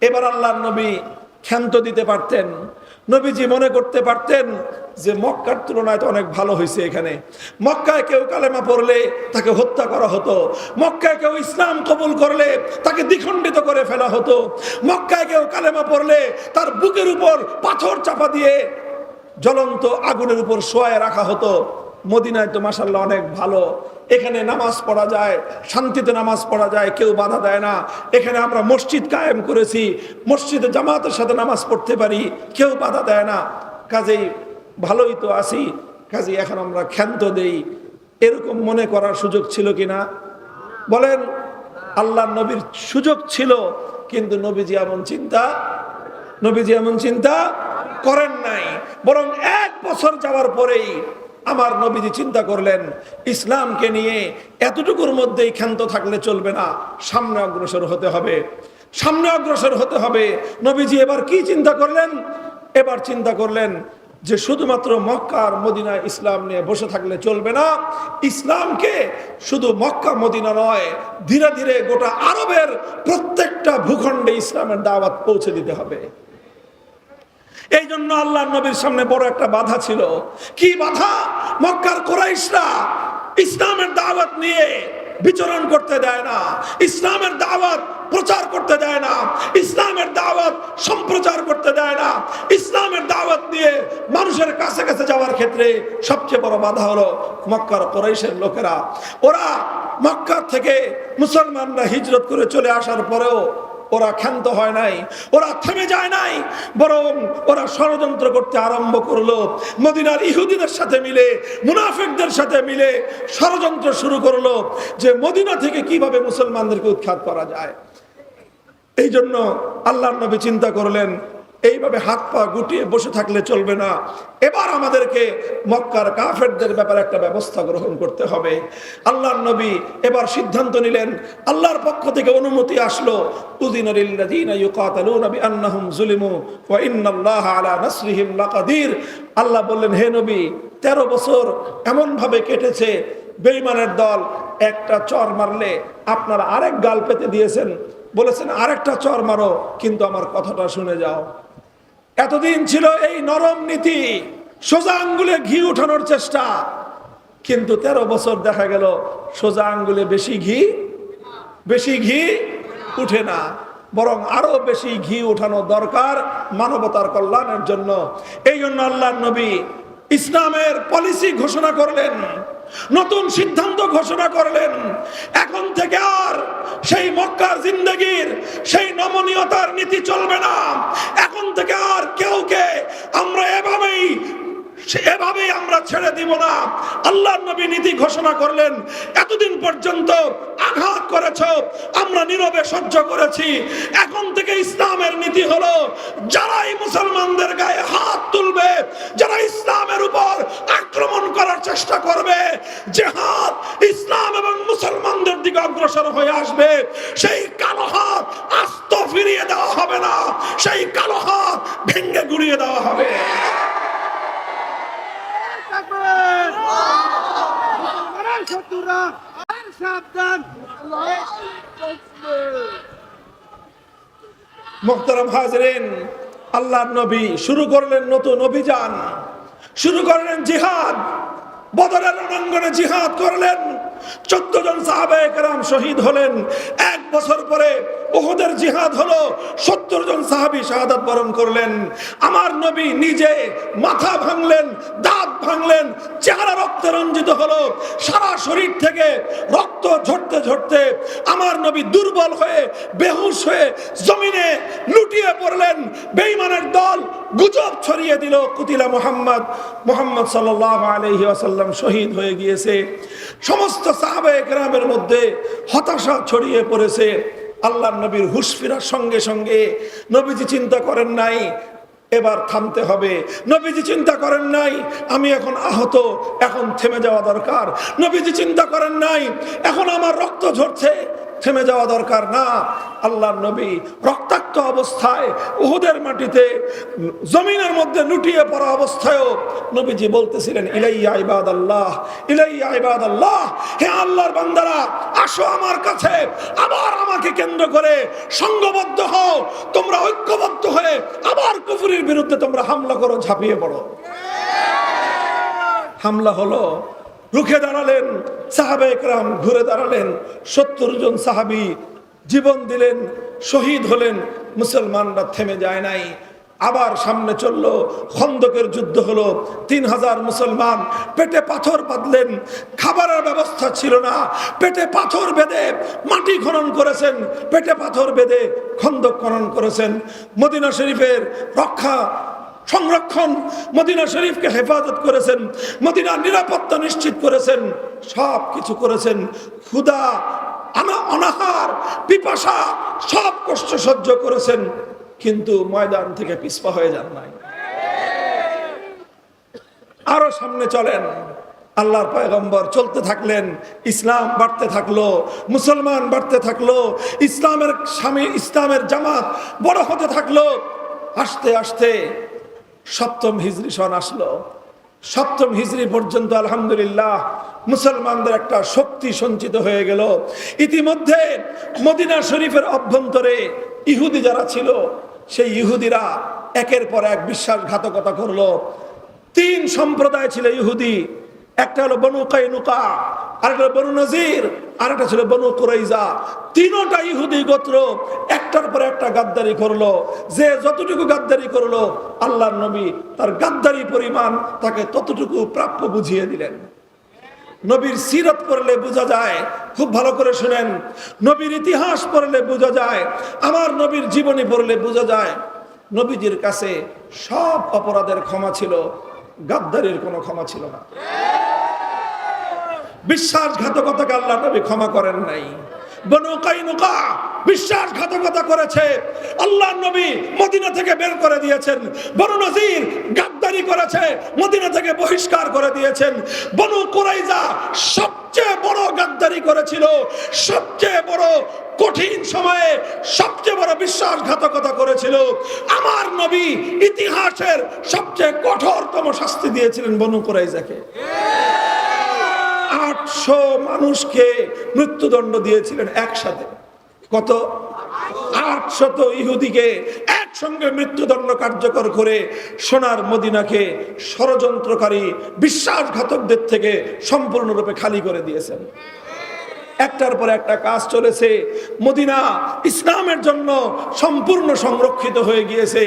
এবার আল্লাহর নবী ক্ষান্ত দিতে পারতেন। নবীজি মনে করতে পারতেন যে মক্কার তুলনায় তো অনেক ভালো হয়েছে এখানে। মক্কায় কেউ কালেমা পড়লে তাকে হত্যা করা হতো, মক্কায় কেউ ইসলাম কবুল করলে তাকে দ্বিখণ্ডিত করে ফেলা হতো, মক্কায় কেউ কালেমা পড়লে তার বুকের উপর পাথর চাপা দিয়ে জ্বলন্ত আগুনের উপর শোয়ায় রাখা হতো। মদিনায় তো মাশাআল্লাহ অনেক ভালো, এখানে নামাজ পড়া যায়, শান্তিতে নামাজ পড়া যায়, কেউ বাধা দেয় না। এখানে আমরা মসজিদ কায়েম করেছি, মসজিদে জামাতের সাথে নামাজ পড়তে পারি, কেউ বাধা দেয় না। কাজেই ভালোই তো আছি, কাজেই এখন আমরা ক্ষান্ত দেই, এরকম মনে করার সুযোগ ছিল কিনা বলেন? আল্লাহর নবীর সুযোগ ছিল, কিন্তু নবীজি এমন চিন্তা করেন নাই। বরং 1 বছর যাওয়ার পরেই আমার নবীজি চিন্তা করলেন, ইসলামকে নিয়ে এতটুকুর মধ্যেই ক্ষান্ত থাকলে চলবে না, সামনে অগ্রসর হতে হবে, সামনে অগ্রসর হতে হবে। নবীজি এবার কি চিন্তা করলেন? এবার চিন্তা করলেন যে শুধুমাত্র মক্কা আর মদিনায় ইসলাম নিয়ে বসে থাকলে চলবে না, ইসলামকে শুধু মক্কা মদিনা নয়, ধীরে ধীরে গোটা আরবের প্রত্যেকটা ভূখণ্ডে ইসলামের দাওয়াত পৌঁছে দিতে হবে। এই জন্য আল্লাহর নবীর সামনে বড় একটা বাধা ছিল। কি বাধা? মক্কার কুরাইশরা ইসলামের দাওয়াত নিয়ে বিচরণ করতে দেয় না, ইসলামের দাওয়াত প্রচার করতে দেয় না, ইসলামের দাওয়াত সম্প্রচার করতে দেয় না। ইসলামের দাওয়াত দিয়ে মানুষের কাছে কাছে যাওয়ার ক্ষেত্রে সবচেয়ে বড় বাধা হলো মক্কার কুরাইশের লোকেরা। ওরা মক্কা থেকে মুসলমানরা হিজরত করে চলে আসার পরেও ওরা ক্ষান্ত হয় নাই, ওরা থেমে যায় নাই, বরং ওরা ষড়যন্ত্র করতে আরম্ভ করলো। মদিনার ইহুদিদের সাথে মিলে, মুনাফিকদের সাথে মিলে ষড়যন্ত্র শুরু করলো যে মদিনা থেকে কিভাবে মুসলমানদেরকে উৎখাত করা যায়। এই জন্য আল্লাহর নবী চিন্তা করলেন, এইভাবে হাত পা গুটিয়ে বসে থাকলে চলবে না, এবার আমাদেরকে মক্কার কাফেরদের ব্যাপারে একটা ব্যবস্থা গ্রহণ করতে হবে। আল্লাহর নবী এবার সিদ্ধান্ত নিলেন, আল্লাহর পক্ষ থেকে অনুমতি আসলো, উযিনা লিল্লাযীনা ইউকাতালুনা বিআন্নাহুম যুলিমু ওয়া ইন্নাল্লাহা আলা নাসরিহিম লাকাদির। আল্লাহ বললেন, হে নবী, 13 বছর এমন ভাবে কেটেছে, বেঈমানের দল একটা চর মারলে আপনারা আরেক গাল পেতে দিয়েছেন, বলেছেন আরেকটা চর মারো, কিন্তু আমার কথাটা শুনে যাও। এতদিন ছিল এই নরম নীতি, সোজা আঙ্গুলে ঘি উঠানোর চেষ্টা, কিন্তু 13 বছর দেখা গেল সোজা আঙ্গুলে বেশি ঘি উঠে না, বরং আরো বেশি ঘি উঠানো দরকার মানবতার কল্যাণের জন্য। এই জন্য আল্লাহর নবী ইসলামের পলিসি ঘোষণা করলেন, নতুন সিদ্ধান্ত ঘোষণা করলেন। এখন থেকে আর সেই মক্কার জিন্দেগির সেই নমনীয়তার নীতি চলবে না। এখন থেকে আর কেউকে আমরা এভাবেই আমরা ছেড়ে দিব না। আল্লাহর নবী নীতি ঘোষণা করলেন, এতদিন পর্যন্ত আঘাত করেছ, আমরা নীরবে সহ্য করেছি। এখন থেকে ইসলামের নীতি হলো, যারাই মুসলমানদের গায়ে হাত তুলবে, যারা ইসলামের উপর আক্রমণ করার চেষ্টা করবে, যে হাত ইসলাম এবং মুসলমানদের দিকে অগ্রসর হয়ে আসবে, সেই কালো হাত আস্ত ফিরিয়ে দেওয়া হবে না, সেই কালো হাত ভেঙে গুড়িয়ে দেওয়া হবে। মুহতারাম হাজরিন, আল্লাহর নবী শুরু করলেন নতুন অভিযান, শুরু করলেন জিহাদ। বদরের রণাঙ্গনে জিহাদ করলেন, 14 জন সাহাবায়ে কেরাম শহীদ হলেন। 1 বছর পরে উহুদের জিহাদ হলো, 70 জন সাহাবী শাহাদাত বরণ করলেন। আমার নবী নিজে মাথা ভাঙলেন, দাঁত ভাঙলেন, চেহারা রক্তে রঞ্জিত হলো, সারা শরীর থেকে রক্ত ঝরতে ঝরতে আমার নবী দুর্বল হয়ে বেহুশ হয়ে জমিনে লুটিয়ে পড়লেন। বেঈমানের দল গুজব ছড়িয়ে দিল, কুতিলা মুহাম্মদ সাল্লাল্লাহু আলাইহি ওয়াসাল্লাম শহীদ হয়ে গিয়েছে। সমস্ত সাহাবায়ে কেরামের মধ্যে হতাশা ছড়িয়ে পড়েছে। আল্লাহর নবীর হুঁশ ফেরার সঙ্গে সঙ্গে নবীজি চিন্তা করেন নাই এবার থামতে হবে। নবীজি চিন্তা করেন নাই আমি এখন আহত, এখন থেমে যাওয়া দরকার। নবীজি চিন্তা করেন নাই এখন আমার রক্ত ঝরছে, থেমে যাওয়া দরকার না। আল্লাহর নবী রক্তাক্ত অবস্থায় উহুদের মাটিতে জমিনের মধ্যে লুটিয়ে পড়া অবস্থায়ও নবীজি বলতেছিলেন, ইলাইয়া ইবাদাল্লাহ, ইলাইয়া ইবাদাল্লাহ, হে আল্লাহর বান্দারা, আসো আমার কাছে, আবার আমাকে কেন্দ্র করে সংঘবদ্ধ হও, তোমরা ঐক্যবদ্ধ হয়ে আবার কুফরির বিরুদ্ধে তোমরা হামলা করো, ঝাঁপিয়ে পড়ো। হামলা হলো, রুখে দাঁড়ালেন সাহাবায়ে কেরাম, ঘুরে দাঁড়ালেন। 70 জন সাহাবী জীবন দিলেন, শহীদ হলেন। মুসলমানরা থেমে যায় নাই, আবার সামনে চলল। খন্দকের যুদ্ধ হলো, 3000 মুসলমান পেটে পাথর বাঁধলেন, খাবারের ব্যবস্থা ছিল না, পেটে পাথর বেঁধে মাটি খনন করেছেন, পেটে পাথর বেঁধে খন্দক খনন করেছেন। মদিনা শরীফের রক্ষা সংরক্ষণ, মদিনা শরীফকে হেফাজত করেছেন, মদিনার নিরাপত্তা নিশ্চিত করেছেন, সব কিছু করেছেন। ক্ষুধা, অনাহার, পিপাসা, সব কষ্ট সহ্য করেছেন, কিন্তু ময়দান থেকে পিছপা হয়ে যান নাই। আরো সামনে চলেন। আল্লাহর পয়গম্বর চলতে থাকলেন, ইসলাম বাড়তে থাকলো, মুসলমান বাড়তে থাকলো, ইসলামের জামাত বড় হতে থাকলো। আস্তে আস্তে 7ম হিজরি সন আসলো। 7ম হিজরি পর্যন্ত আলহামদুলিল্লাহ মুসলমানদের একটা শক্তি সঞ্চিত হয়ে গেল। ইতিমধ্যে মদিনা শরীফের অভ্যন্তরে ইহুদি যারা ছিল, সেই ইহুদিরা একের পর এক বিশ্বাসঘাতকতা করলো। 3 সম্প্রদায় ছিল ইহুদি, একটা হলো বনু কাইনুকা, আরেকটা হলো বনু নজির, আরেকটা ছিল বনু কুরাইজা। 3টা ইহুদি গোত্র একটার পর একটা গাদ্দারি করলো। যে যতটুকু গাদ্দারি করলো, আল্লাহর নবী তার গাদ্দারি পরিমাণ তাকে ততটুকু প্রাপ্য বুঝিয়ে দিলেন। নবীর সিরত পড়লে বোঝা যায়, খুব ভালো করে শুনেন, নবীর ইতিহাস পড়লে বোঝা যায়, আমার নবীর জীবনী পড়লে বোঝা যায়, নবীজির কাছে সব অপরাধের ক্ষমা ছিল, গাদ্দারির কোনো ক্ষমা ছিল না। বিশ্বাসঘাতকতাকে আল্লাহ নবী ক্ষমা করেন নাই। বনু কাইনুকা বিশ্বাসঘাতকতা করেছে, আল্লাহ নবী মদিনা থেকে বের করে দিয়েছেন। বনু নজির গাদ্দারি করেছে, মদিনা থেকে বহিষ্কার করে দিয়েছেন। বনু কুরাইজা সবচেয়ে বড় গাদ্দারি করেছিল, সবচেয়ে বড় কঠিন সময়ে সবচেয়ে বড় বিশ্বাসঘাতকতা করেছিল। আমার নবী ইতিহাসের সবচেয়ে কঠোরতম শাস্তি দিয়েছিলেন বনু কুরাইজাকে। 800 মানুষকে মৃত্যুদণ্ড দিয়েছিলেন একসাথে। কত? 800 ইহুদিকে একসঙ্গে মৃত্যুদণ্ড কার্যকর করে সোনার মদিনাকে ষড়যন্ত্রকারী বিশ্বাসঘাতকদের থেকে সম্পূর্ণরূপে খালি করে দিয়েছেন। একটার পর একটা কাজ চলেছে। মদিনা ইসলামের জন্য সম্পূর্ণ সংরক্ষিত হয়ে গিয়েছে।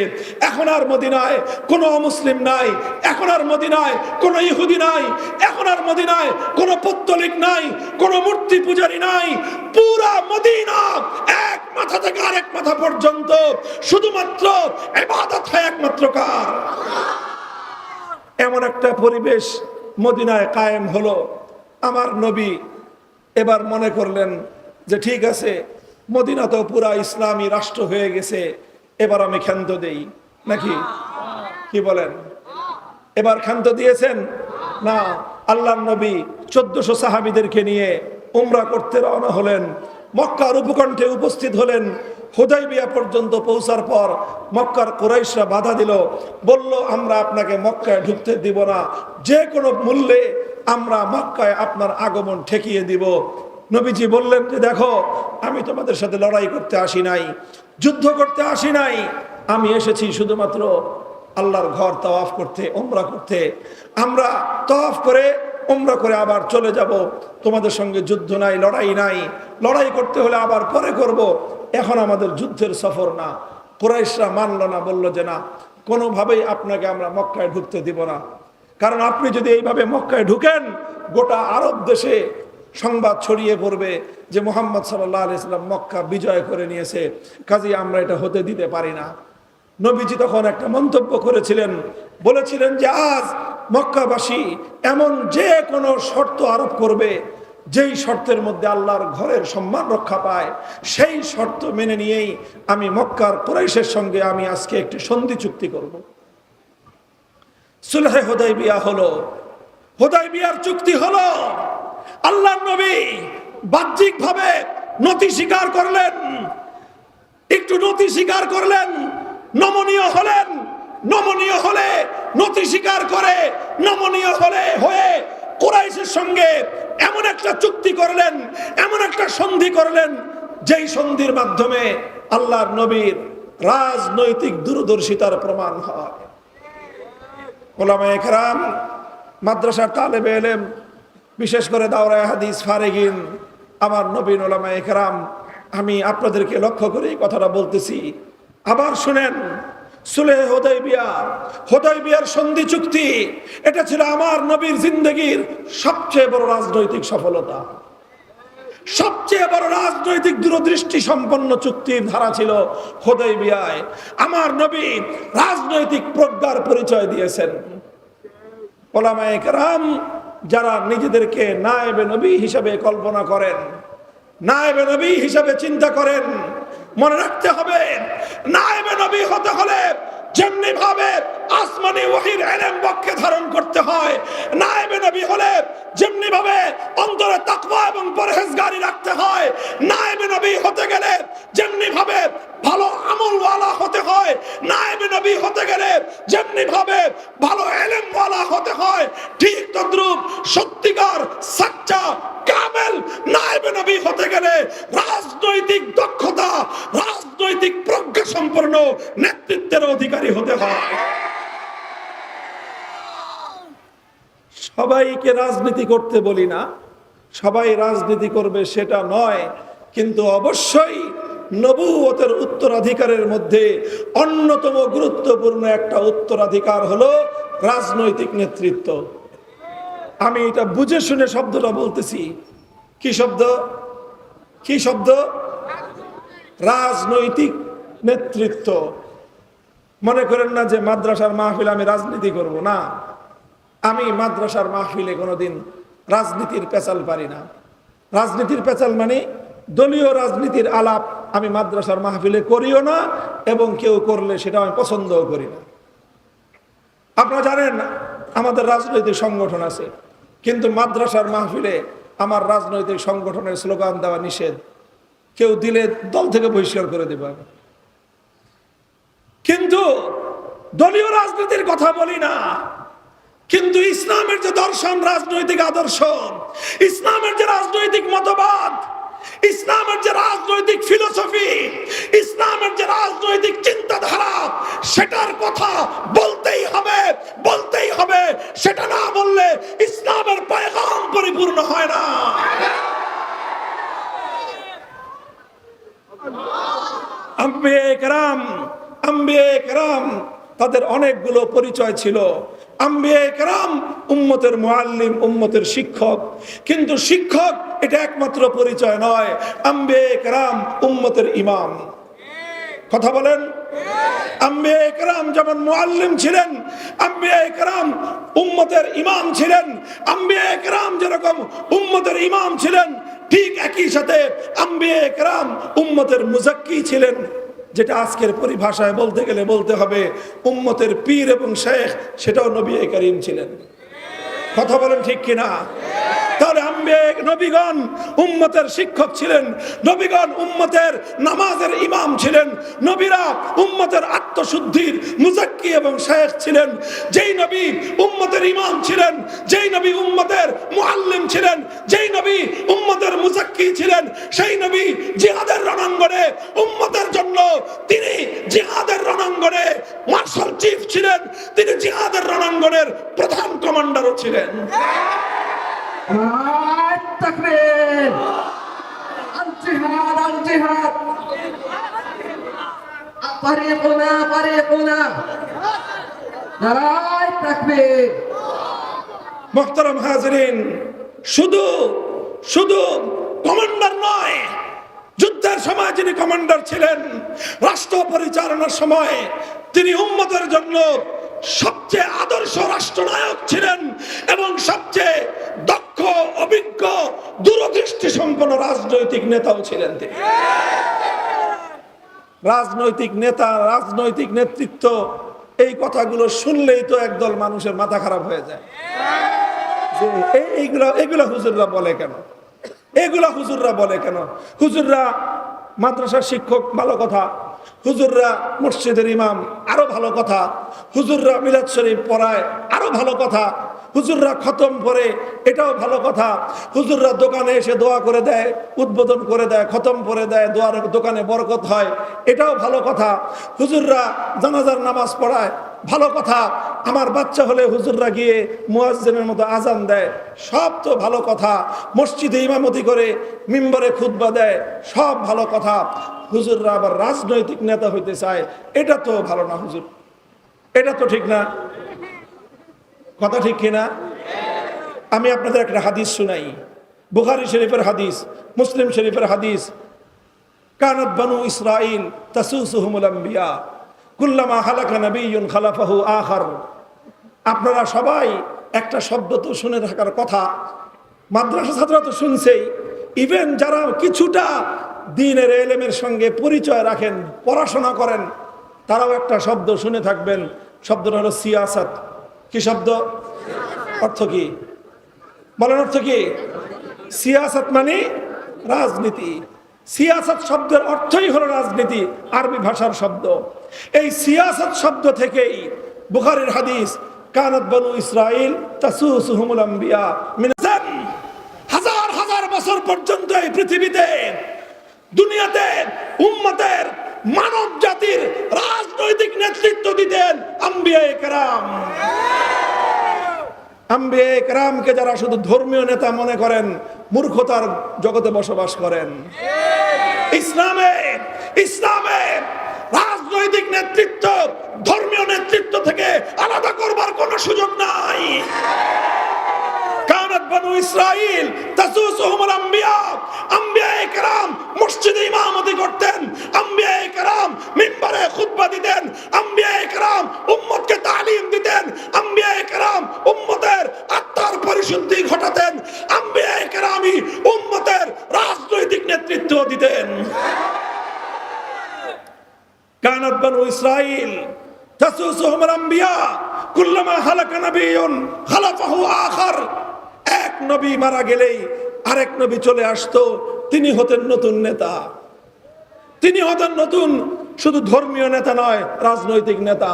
এখন আর মদিনায় কোনো অমুসলিম নাই, এখন আর মদিনায় কোনো ইহুদি নাই, এখন আর মদিনায় কোনো পৌত্তলিক নাই, কোনো মূর্তি পূজারী নাই। পুরা মদিনা এক মাথা থেকে আরেক মাথা পর্যন্ত শুধুমাত্র ইবাদত হয় একমাত্র কার। এমন একটা পরিবেশ মদিনায় কায়েম হলো। আমার নবী এবার মনে করলেন যে ঠিক আছে, মদিনা তো পুরা ইসলামী রাষ্ট্র হয়ে গেছে, এবার আমি ক্ষান্ত দেই নাকি, কি বলেন? এবার ক্ষান্ত দিয়েছেন না। আল্লাহর নবী 1400 সাহাবীদেরকে নিয়ে উমরা করতে রওনা হলেন। মক্কার উপকণ্ঠে উপস্থিত হলেন। হুদাইবিয়া পর্যন্ত পৌঁছার পর মক্কার কুরাইশরা বাধা দিল, বলল আমরা আপনাকে মক্কায় ঢুকতে দিব না, যে কোনো মূল্যে আমরা মক্কায় আপনার আগমন ঠেকিয়ে দিব। নবীজি বললেন যে দেখো, আমি তোমাদের সাথে লড়াই করতে আসি নাই, যুদ্ধ করতে আসি নাই, আমি এসেছি শুধুমাত্র আল্লাহর ঘর তাওয়াফ করতে, উমরা করতে। আমরা তাওয়াফ করে উমরা করে আবার চলে যাব, তোমাদের সঙ্গে যুদ্ধ নাই, লড়াই নাই। লড়াই করতে হলে আবার পরে করব, এখন আমাদের যুদ্ধের সফর না। কুরাইশরা মানল না, বলল যে না, কোনোভাবেই আপনাকে আমরা মক্কায় ঢুকতে দিব না, কারণ আপনি যদি এইভাবে মক্কায় ঢুকেন গোটা আরব দেশে সংবাদ ছড়িয়ে পড়বে যে মুহাম্মদ সাল্লাল্লাহু আলাইহি সাল্লাম মক্কা বিজয় করে নিয়েছে, কাজেই আমরা এটা হতে দিতে পারি না। নবীজি তখন একটা মন্তব্য করেছিলেন, বলেছিলেন যে আজ মক্কাবাসী এমন যে কোনো শর্ত আরোপ করবে, যেই শর্তের মধ্যে আল্লাহর ঘরের সম্মান রক্ষা পায়, সেই শর্ত মেনে নিয়েই আমি মক্কার কুরাইশের সঙ্গে আমি আজকে একটি সন্ধি চুক্তি করব। সুলহে হুদাইবিয়া হলো, হুদাইবিয়ার চুক্তি হলো। আল্লাহর নবী বাহ্যিকভাবে নতি স্বীকার করলেন, একটু নতি স্বীকার করলেন, নমনীয় হলেন। নমনীয় হলে নতি স্বীকার করে, নমনীয় হলে হয়ে কুরাইশের সঙ্গে এমন একটা চুক্তি করলেন, এমন একটা সন্ধি করলেন, যেই সন্ধির মাধ্যমে আল্লাহর নবীর রাজনৈতিক দূরদর্শিতার প্রমাণ হয়। উলামায়ে কেরাম, মাদ্রাসার তালেবে ইলম, বিশেষ করে দাওরায়ে হাদিস ফারিগিন, আমার নবীন উলামায়ে কেরাম, আমি আপনাদেরকে লক্ষ্য করে এই কথাটা বলতেছি। আবার শুনেন, সুলহ হুদাইবিয়া, হুদাইবিয়ার সন্ধি চুক্তি, এটা ছিল আমার নবীর জিন্দেগীর সবচেয়ে বড় রাজনৈতিক সফলতা, সবচেয়ে বড় রাজনৈতিক দূরদৃষ্টি সম্পন্ন চুক্তির ধারা ছিল হুদাইবিয়ায়। আমার নবী রাজনৈতিক প্রজ্ঞার পরিচয় দিয়েছেন। উলামায়ে কেরাম যারা নিজেদেরকে নায়েবে নবী হিসাবে কল্পনা করেন, নায়েবে নবী হিসাবে চিন্তা করেন, মনে রাখতে হবে নায়েবে নবী হতে হলে যেমনি ভাবে আসমানি ওহীর ইলম বক্ষে ধারণ করতে হয়, নায়েবে নবী হলে যেমনি ভাবে অন্তরে তাকওয়া এবং পরহেজগারি রাখতে হয়, নায়েবে নবী হতে গেলে যেমনি ভাবে ভালো আমলওয়ালা হতে হয়, নায়েবে নবী হতে গেলে যেমনি ভাবে ভালো ইলমওয়ালা হতে হয়, ঠিক তদ্রূপ সত্যিকার সাচ্চা কামেল নায়েবে নবী হতে গেলে রাজনৈতিক দক্ষতা, রাজনৈতিক প্রজ্ঞা সম্পন্ন নেতৃত্বের অধিকারী হতে হয়। সবাইকে রাজনীতি করতে বলি না, সবাই রাজনীতি করবে সেটা নয়, কিন্তু অবশ্যই নবুয়তের উত্তরাধিকারের মধ্যে অন্যতম গুরুত্বপূর্ণ একটা উত্তরাধিকার হলো রাজনৈতিক নেতৃত্ব। আমি এটা বুঝে শুনে শব্দটা বলতেছি। কি শব্দ? কি শব্দ? রাজনৈতিক নেতৃত্ব। মনে করেন না যে মাদ্রাসার মাহফিলে আমি রাজনীতি করব, না। আমি মাদ্রাসার মাহফিলে কোনোদিন রাজনীতির পেঁচাল পারি না। রাজনীতির পেঁচাল মানে দলীয় রাজনীতির আলাপ আমি মাদ্রাসার মাহফিলে করিও না, এবং কেউ করলে সেটা আমি পছন্দও করি না। আপনারা জানেন আমাদের রাজনৈতিক সংগঠন আছে, কিন্তু মাদ্রাসার মাহফিলে আমার রাজনৈতিক সংগঠনের স্লোগান দেওয়া নিষেধ। কেউ দিলে দল থেকে বহিষ্কার করে দেব। কিন্তু দলীয় রাজনীতির কথা বলি না, কিন্তু ইসলামের যে দর্শন, রাজনৈতিক আদর্শ, ইসলামের যে রাজনৈতিক মতবাদ, ইসলামের যে রাজনৈতিক ফিলোসফি, ইসলামের যে রাজনৈতিক চিন্তাধারা, সেটার কথা বলতেই হবে, বলতেই হবে। সেটা না বললে ইসলামের পয়গাম পরিপূর্ণ হয় না। আম্বিয়ায়ে কেরাম তাদের অনেকগুলো পরিচয় ছিল। আম্বিয়ায়ে কেরাম উম্মতের মুআল্লিম, উম্মতের শিক্ষক। কিন্তু শিক্ষক এটা একমাত্র পরিচয় নয়। আম্বিয়ায়ে কেরাম উম্মতের ইমাম। কথা বলেন। আম্বিয়ায়ে কেরাম যেমন মুআল্লিম ছিলেন, আম্বিয়ায়ে কেরাম উম্মতের ইমাম ছিলেন। আম্বিয়ায়ে কেরাম যেরকম উম্মতের ইমাম ছিলেন, ঠিক একই সাথে আম্বিয়ায়ে কেরাম উম্মতের মুজাক্কি ছিলেন। যেটা আজকের পরিভাষায় বলতে গেলে বলতে হবে উম্মতের পীর এবং শেখ, সেটাও নবী করিম ছিলেন। কথা বলেন ঠিক কিনা? তাহলে নবীগণ উম্মতের শিক্ষক ছিলেন, নবীগণ উম্মতের নামাজের ইমাম ছিলেন, নবীরা উম্মতের আত্মশুদ্ধির মুজাক্কি এবং শেখ ছিলেন। যেই নবী উম্মতের ইমাম ছিলেন, যেই নবী উম্মতের মুআল্লিম ছিলেন, যেই নবী উম্মতের মুজাক্কি ছিলেন, সেই নবী জিহাদের রণাঙ্গনে উম্মতের জন্য তিনি জিহাদের রণাঙ্গনে মার্শাল চিফ ছিলেন, তিনি জিহাদের রণাঙ্গনের প্রধান কমান্ডারও ছিলেন। তাকবীর, আল-জিহাদ, আল-জিহাদ, ফারিকুনা, ফারিকুনা, নারায়ে তাকবীর। মুহতারাম হাজিরিন, শুধু কমান্ডার নয়, যুদ্ধের সময় যিনি কমান্ডার ছিলেন, রাষ্ট্র পরিচালনার সময় তিনি উম্মতের জন্য সবচেয়ে আদর্শ রাষ্ট্রনায়ক ছিলেন এবং সবচেয়ে দক্ষ, অভিজ্ঞ, দূরদৃষ্টি সম্পন্ন রাজনৈতিক নেতাও ছিলেন তিনি। রাজনৈতিক নেতা, রাজনৈতিক নেতৃত্ব, এই কথাগুলো শুনলেই তো একদল মানুষের মাথা খারাপ হয়ে যায় যে এইগুলা হুজুররা বলে কেন, এগুলা হুজুররা বলে কেন। হুজুররা মাদ্রাসার শিক্ষক, ভালো কথা। হুজুররা মসজিদের ইমাম, আরো ভালো কথা। হুজুররা মিলাদ শরীফ পড়ায়, আরো ভালো কথা। হুজুররা খতম করে, এটাও ভালো কথা। হুজুররা দোকানে এসে দোয়া করে দেয়, উদ্বোধন করে দেয়, খতম করে দেয়, দোয়ার দোকানে বরকত হয়, এটাও ভালো কথা। হুজুররা জানাজার নামাজ পড়ায়, ভালো কথা। আমার বাচ্চা হলে হুজুররা গিয়ে মুয়াজ্জিনের মতো আজান দেয়, সব তো ভালো কথা। মসজিদে ইমামতি করে মিম্বরে খুতবা দেয়, সব ভালো কথা। হুজুররা আবার রাজনৈতিক নেতা হইতে চায়, এটা তো ভালো না হুজুর, এটা তো ঠিক না। কথা ঠিক কিনা? আমি আপনাদের একটা হাদিস শুনাই, বুখারী শরীফের হাদিস, মুসলিম শরীফের হাদিস। কানাত বানু ইসরাইল তাসুসুহুমুল আম্বিয়া কুল্লামা হালাকা নাবিয়্যুন খালাফাহু আখার। আপনারা সবাই একটা শব্দ তো শুনে থাকার কথা, মাদ্রাসা ছাত্ররা তো শুনছেই, ইভেন যারা কিছুটা দ্বীনের ইলমের সঙ্গে পরিচয় রাখেন, পড়াশোনা করেন, তারাও একটা শব্দ শুনে থাকবেন। শব্দটা হলো সিয়াসাত। কি শব্দ? অর্থ কি বলেন? অর্থ কি? সিয়াসাত মানে রাজনীতি। সিয়াসাত শব্দের অর্থই হলো রাজনীতি, আরবি ভাষার শব্দ। এই সিয়াসাত শব্দ থেকেই বুখারীর হাদিস, কানাত বানু ইসরাইল তাসুসুহুমুল আম্বিয়া মিনাজান। হাজার হাজার বছর পর্যন্ত এই পৃথিবীতে, দুনিয়াতে উম্মতের, মানব জাতির রাজনৈতিক নেতৃত্ব দিতেন আম্বিয়ায়ে কেরাম। আম্বিয়ায়ে কেরামকে যারা শুধু ধর্মীয় নেতা মনে করেন, মূর্খতার জগতে বসবাস করেন। ইসলামে রাজনৈতিক নেতৃত্ব ধর্মীয় নেতৃত্ব থেকে আলাদা করবার কোনো সুযোগ নাই। বানু ইসরাইল তাসুসুহুমুল আম্বিয়া, আম্বিয়ায়ে কেরাম মসজিদে ইমামতি করতেন, আম্বিয়ায়ে কেরাম মিম্বারে খুতবা দিতেন, আম্বিয়ায়ে কেরাম উম্মতকে তালিম দিতেন, আম্বিয়ায়ে কেরাম উম্মতের আত্মার পরিশুদ্ধি ঘটাতেন, আম্বিয়ায়ে কেরামই উম্মতের রাজনৈতিক নেতৃত্ব দিতেন। কানাত বানু ইসরাইল তাসুসুহুমুল আম্বিয়া কুল্লামা হালাকা নাবিয়্যুন খালাফাহু আখার। এক নবী মারা গেলেই আরেক নবী চলে আসতো, তিনি হতেন নতুন নেতা, তিনি হতেন নতুন শুধু ধর্মীয় নেতা নয়, রাজনৈতিক নেতা।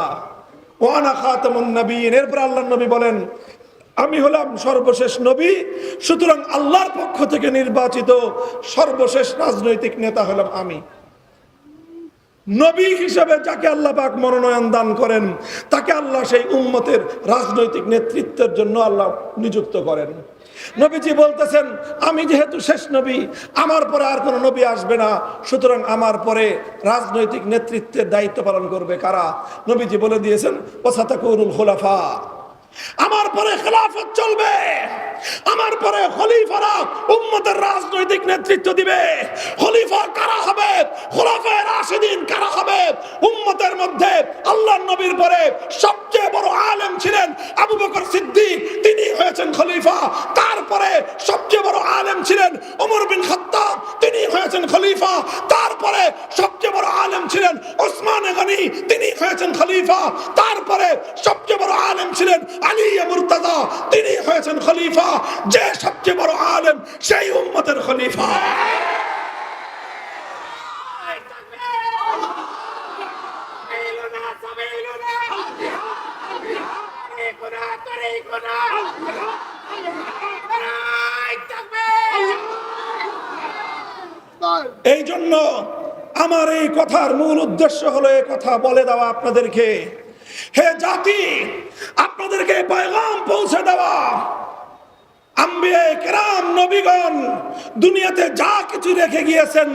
ওয়া আনা খাতামুন নবিয়্যিন। এরপর আল্লাহর নবী বলেন, আমি হলাম সর্বশেষ নবী, সুতরাং আল্লাহর পক্ষ থেকে নির্বাচিত সর্বশেষ রাজনৈতিক নেতা হলাম আমি। নবী হিসেবে যাকে আল্লাহ পাক মনোনয়ন দান করেন তাকে আল্লাহ সেই উম্মতের রাজনৈতিক নেতৃত্বের জন্য আল্লাহ নিযুক্ত করেন। নবীজি বলতেছেন, আমি যেহেতু শেষ নবী, আমার পরে আর কোনো নবী আসবে না, সুতরাং আমার পরে রাজনৈতিক নেতৃত্বের দায়িত্ব পালন করবে কারা? নবীজি বলে দিয়েছেন, ওয়াসাতাকুনুল খুলাফা, আমার পরে খেলাফত চলবে, আমার পরে খলিফারা উম্মতের রাজনৈতিক নেতৃত্ব দিবে। খলিফা কারা হবে? খুলাফায়ে রাশিদিন কারা হবে? উম্মতের মধ্যে আল্লাহর নবীর পরে সবচেয়ে বড় আলেম ছিলেন আবু বকর সিদ্দিক, তিনি হয়েছেন খলিফা। তারপরে সবচেয়ে বড় আলেম ছিলেন ওমর বিন খাত্তাব, তিনি হয়েছেন খলিফা। তারপরে সবচেয়ে বড় আলেম ছিলেন ওসমান গনি, তিনি হয়েছেন খলিফা। তারপরে সবচেয়ে বড় আলেম ছিলেন আলী মুর্তাজা, তিনি হয়েছেন খলিফা। যে সবচেয়ে বড় আলেম সেই উম্মতের খলিফা। এই জন্য আমার এই কথার মূল উদ্দেশ্য হলো এই কথা বলে দেওয়া আপনাদেরকে, হে জাতি, আপনাদেরকে পয়গাম পৌঁছে দেওয়া। আম্বিয়ায়ে কেরাম নবীগণ দুনিয়াতে যা কিছু রেখে গিয়েছেন,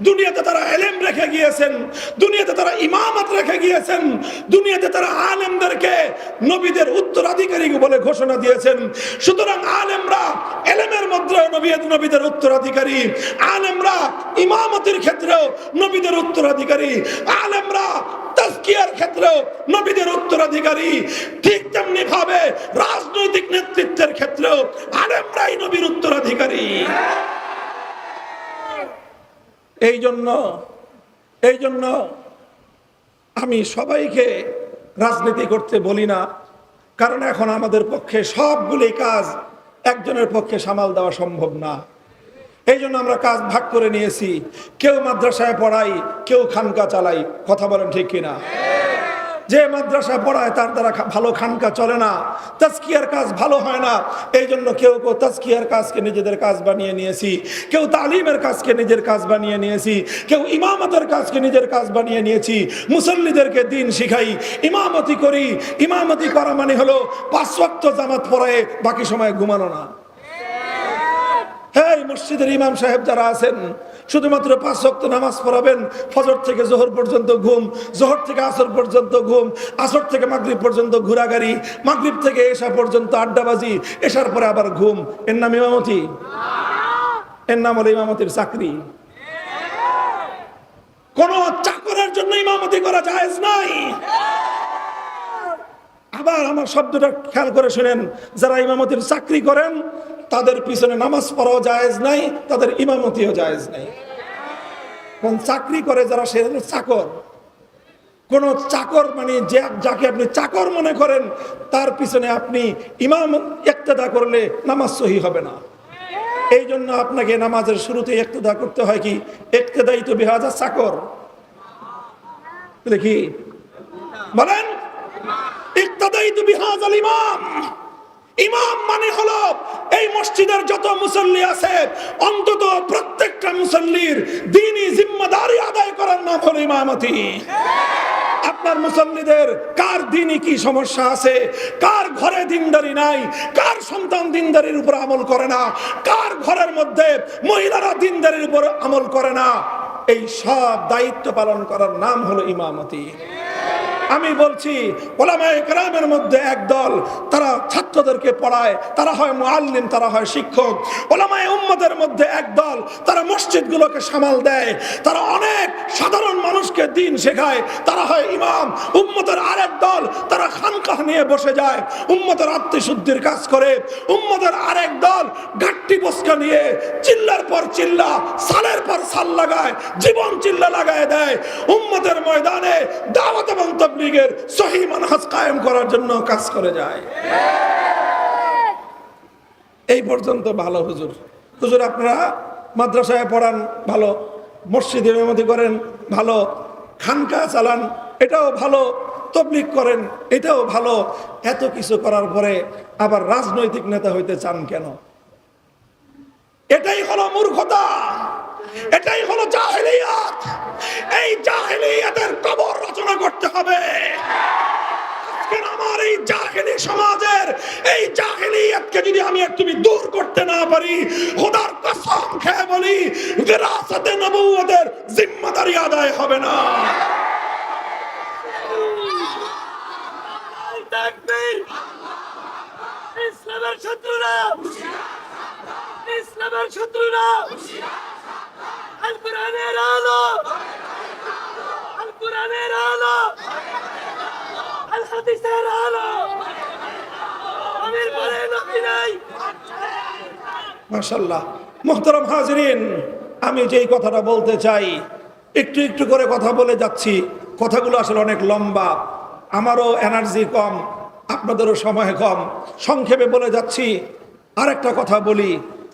দুনিয়াতে তারা ইলম রেখে গিয়েছেন, দুনিয়াতে তারা ইমামত রেখে গিয়েছেন, দুনিয়াতে তারা আলেমদেরকে নবীদের উত্তরাধিকারী বলে ঘোষণা দিয়েছেন। সুতরাং আলেমরা ইলমের মধ্যে নবীদের উত্তরাধিকারী, আলেমরা ইমামতের ক্ষেত্রেও নবীদের উত্তরাধিকারী, আলেমরা তাজকিয়ার ক্ষেত্রেও নবীদের উত্তরাধিকারী। ঠিক তেমনি ভাবে রাজনৈতিক নেতৃত্বের ক্ষেত্রেও আলেমরাই নবীর উত্তরাধিকারী। এই জন্য আমি সবাইকে রাজনীতি করতে বলি না, কারণ এখন আমাদের পক্ষে সবগুলি কাজ একজনের পক্ষে সামাল দেওয়া সম্ভব না। এই জন্য আমরা কাজ ভাগ করে নিয়েছি, কেউ মাদ্রাসায় পড়াই, কেউ খানকা চালাই। কথা বলেন ঠিক কিনা? যে মাদ্রাসায় পড়ায় তার দ্বারা ভালো খানকা চলে না, তাজকিয়ার কাজ ভালো হয় না। এই জন্য কেউ তাজকিয়ার কাজকে নিজেদের কাজ বানিয়ে নিয়েছি, কেউ তালিমের কাজকে নিজের কাজ বানিয়ে নিয়েছি, কেউ ইমামতের কাজকে নিজের কাজ বানিয়ে নিয়েছি। মুসল্লিদেরকে দিন শিখাই, ইমামতি করি। ইমামতি করা মানে হলো 5 ওয়াক্ত জামাত পড়ায় বাকি সময় ঘুমানো না। হ্যাঁ, মসজিদের ইমাম সাহেব যারা আছেন শুধুমাত্র 5 ওয়াক্ত নামাজ পড়াবেন, ফজর থেকে জোহর পর্যন্ত ঘুম, জোহর থেকে আসর পর্যন্ত ঘুম, আসর থেকে মাগরিব পর্যন্ত ঘোরাঘুরি, মাগরিব থেকে এশা পর্যন্ত আড্ডাবাজি, এশার পরে আবার ঘুম। এর নাম ইমামতি? এর নাম হলো ইমামতির চাকরি। কোন চাকরের জন্য ইমামতি করা জায়েজ নাই। আবার আমার শব্দটা খেয়াল করে শুনেন, যারা ইমামতির চাকরি করেন তাদের পিছনে নামাজ পড়াও জায়েজ নাই, তাদের ইমামতিও জায়েজ নাই। কোন চাকরি করে যারা, সে হলো চাকর। কোন চাকর মানে যাকে আপনি চাকর মনে করেন তার পিছনে আপনি ইমাম ইক্তেদা করলে নামাজ সহি হবে না। এই জন্য আপনাকে নামাজের শুরুতে ইক্তেদা করতে হয় কি? ইক্তেদাই তো বিহাজা চাকর। দেখি বলেন, ইক্তেদাই তো বিহাজাল ইমাম। ইমাম মানে হলো এই মসজিদের যত মুসল্লি আছে অন্তত প্রত্যেকটা মুসল্লির দ্বীনি জিম্মাদারি আদায় করার নাম হলো ইমামতি। আপনার মুসল্লিদের কার দ্বীনি কি সমস্যা আছে, কার ঘরে দ্বীনদারি নাই, কার সন্তান দ্বীনদারির উপর আমল করে না, কার ঘরের মধ্যে মহিলারা দ্বীনদারির উপর আমল করে না, এই সব দায়িত্ব পালন করার নাম হলো ইমামতি। আমি বলছি উলামায়ে কেরামের মধ্যে একদল, তারা ছাত্রদেরকে পড়ায়, তারা হয় মুআল্লিম, তারা হয় শিক্ষক। উলামায়ে উম্মতের মধ্যে একদল, তারা মসজিদগুলোকে সামাল দেয়, তারা অনেক সাধারণ মানুষকে দিন শেখায়, তারা হয় ইমাম। উম্মতের আরেক দল, তারা খানকাহ নিয়ে বসে যায়, উম্মতের আত্মশুদ্ধির কাজ করে। উম্মতের আরেক দল গাট্টি বসকা নিয়ে চিল্লার পর চিল্লা, সালের পর সাল লাগায়, জীবন চিল্লা লাগায় দেয়, উম্মতের ময়দানে দাওয়াত এবং তাবলীগের সহিহ মানহাজ কায়েম করার জন্য কাজ করে যায়। এই পর্যন্ত ভালো। হুজুর, হুজুর আপনারা মাদ্রাসায় পড়ান ভালো, মসজিদে ইমামতি করেন ভালো, খানকা চালান এটাও ভালো, তাবলীগ করেন এটাও ভালো। এত কিছু করার পরে আবার রাজনৈতিক নেতা হইতে চান কেন? এটাই হলো মূর্খতা, এটাই হলো জাহেলিয়াত। এই জাহেলিয়াতের কবর রচনা করতে হবে। আজকের আমার এই জাহেলি সমাজের এই জাহেলিয়াতকে যদি আমি আর তুমি দূর করতে না পারি, খোদার কসম খেয়ে বলি, বিরাসতে নবুয়তের জিম্মাদারি আদায় হবে না। ইসলামের শত্রুরা, ইসলামের শত্রুরা, আল কোরআনের আলো, আল কোরআনের আলো, আল হাদিসের আলো, আমির বলে নবী নাই। মাশাআল্লাহ। মুহতারাম হাজিরিন, আমি যেই কথাটা বলতে চাই, একটু একটু করে কথা বলে যাচ্ছি, কথাগুলো আসলে অনেক লম্বা, আমারও এনার্জি কম, আপনাদেরও সময় কম, সংক্ষেপে বলে যাচ্ছি। আরেকটা কথা বলি,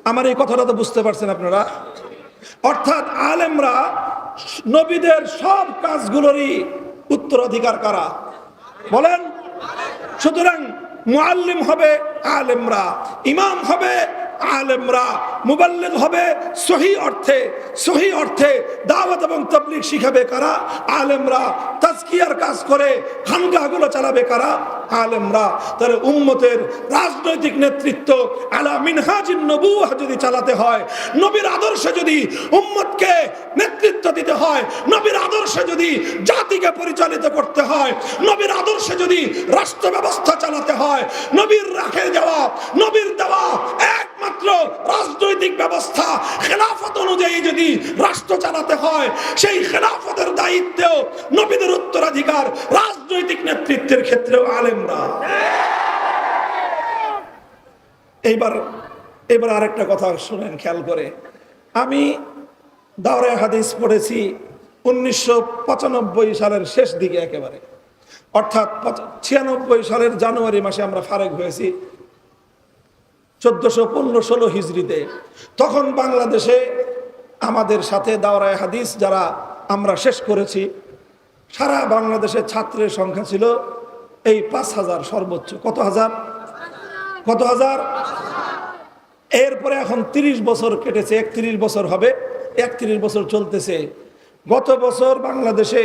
আমার এই কথাটা তো বুঝতে পারছেন আপনারা? অর্থাৎ আলেমরা নবীদের সব কাজগুলোরই উত্তরাধিকার কারা বলেন? সুতরাং মুআল্লিম হবে আলেমরা, ইমাম হবে আলেমরা, মুবাল্লিগ হবে সহি অর্থে দাওয়াত এবং তাবলীগ শিখাবে কারা? আলেমরা। তাজকিয়ার কাজ করে খানকাহগুলো চালাবে কারা? আলেমরা। তাহলে উম্মতের রাজনৈতিক নেতৃত্ব আলা মিনহাজিন নবুওয়াহ যদি চালাতে হয়, নবীর আদর্শে যদি উম্মতকে নেতৃত্ব দিতে হয়, নবীর আদর্শে যদি জাতিকে পরিচালিত করতে হয়, নবীর আদর্শে যদি রাষ্ট্র ব্যবস্থা চালাতে হয়, নবীর রাখে যাওয়া, নবীর দেওয়া একমাত্র রাজনৈতিক ব্যবস্থা খেলাফত অনুযায়ী যদি রাষ্ট্র চালাতে হয়, সেই খেলাফতের দায়িত্বেও নবীদের উত্তরাধিকার রাজনৈতিক নেতৃত্বের ক্ষেত্রেও আলেমরা। এবার আরেকটা কথা শুনেন খেয়াল করে। আমি দাওরায়ে হাদিস পড়েছি 1995 সালের শেষ দিকে, একেবারে অর্থাৎ 96 সালের জানুয়ারি মাসে আমরা ফারেক হয়েছি 1415-16 হিজরিতে। তখন বাংলাদেশে আমাদের সাথে দাওরায়ে হাদিস যারা আমরা শেষ করেছি, সারা বাংলাদেশে ছাত্রের সংখ্যা ছিল এই 5000 সর্বোচ্চ। কত হাজার? এরপরে এখন 30 বছর কেটেছে, 31 বছর হবে, 31 বছর চলতেছে। গত বছর বাংলাদেশে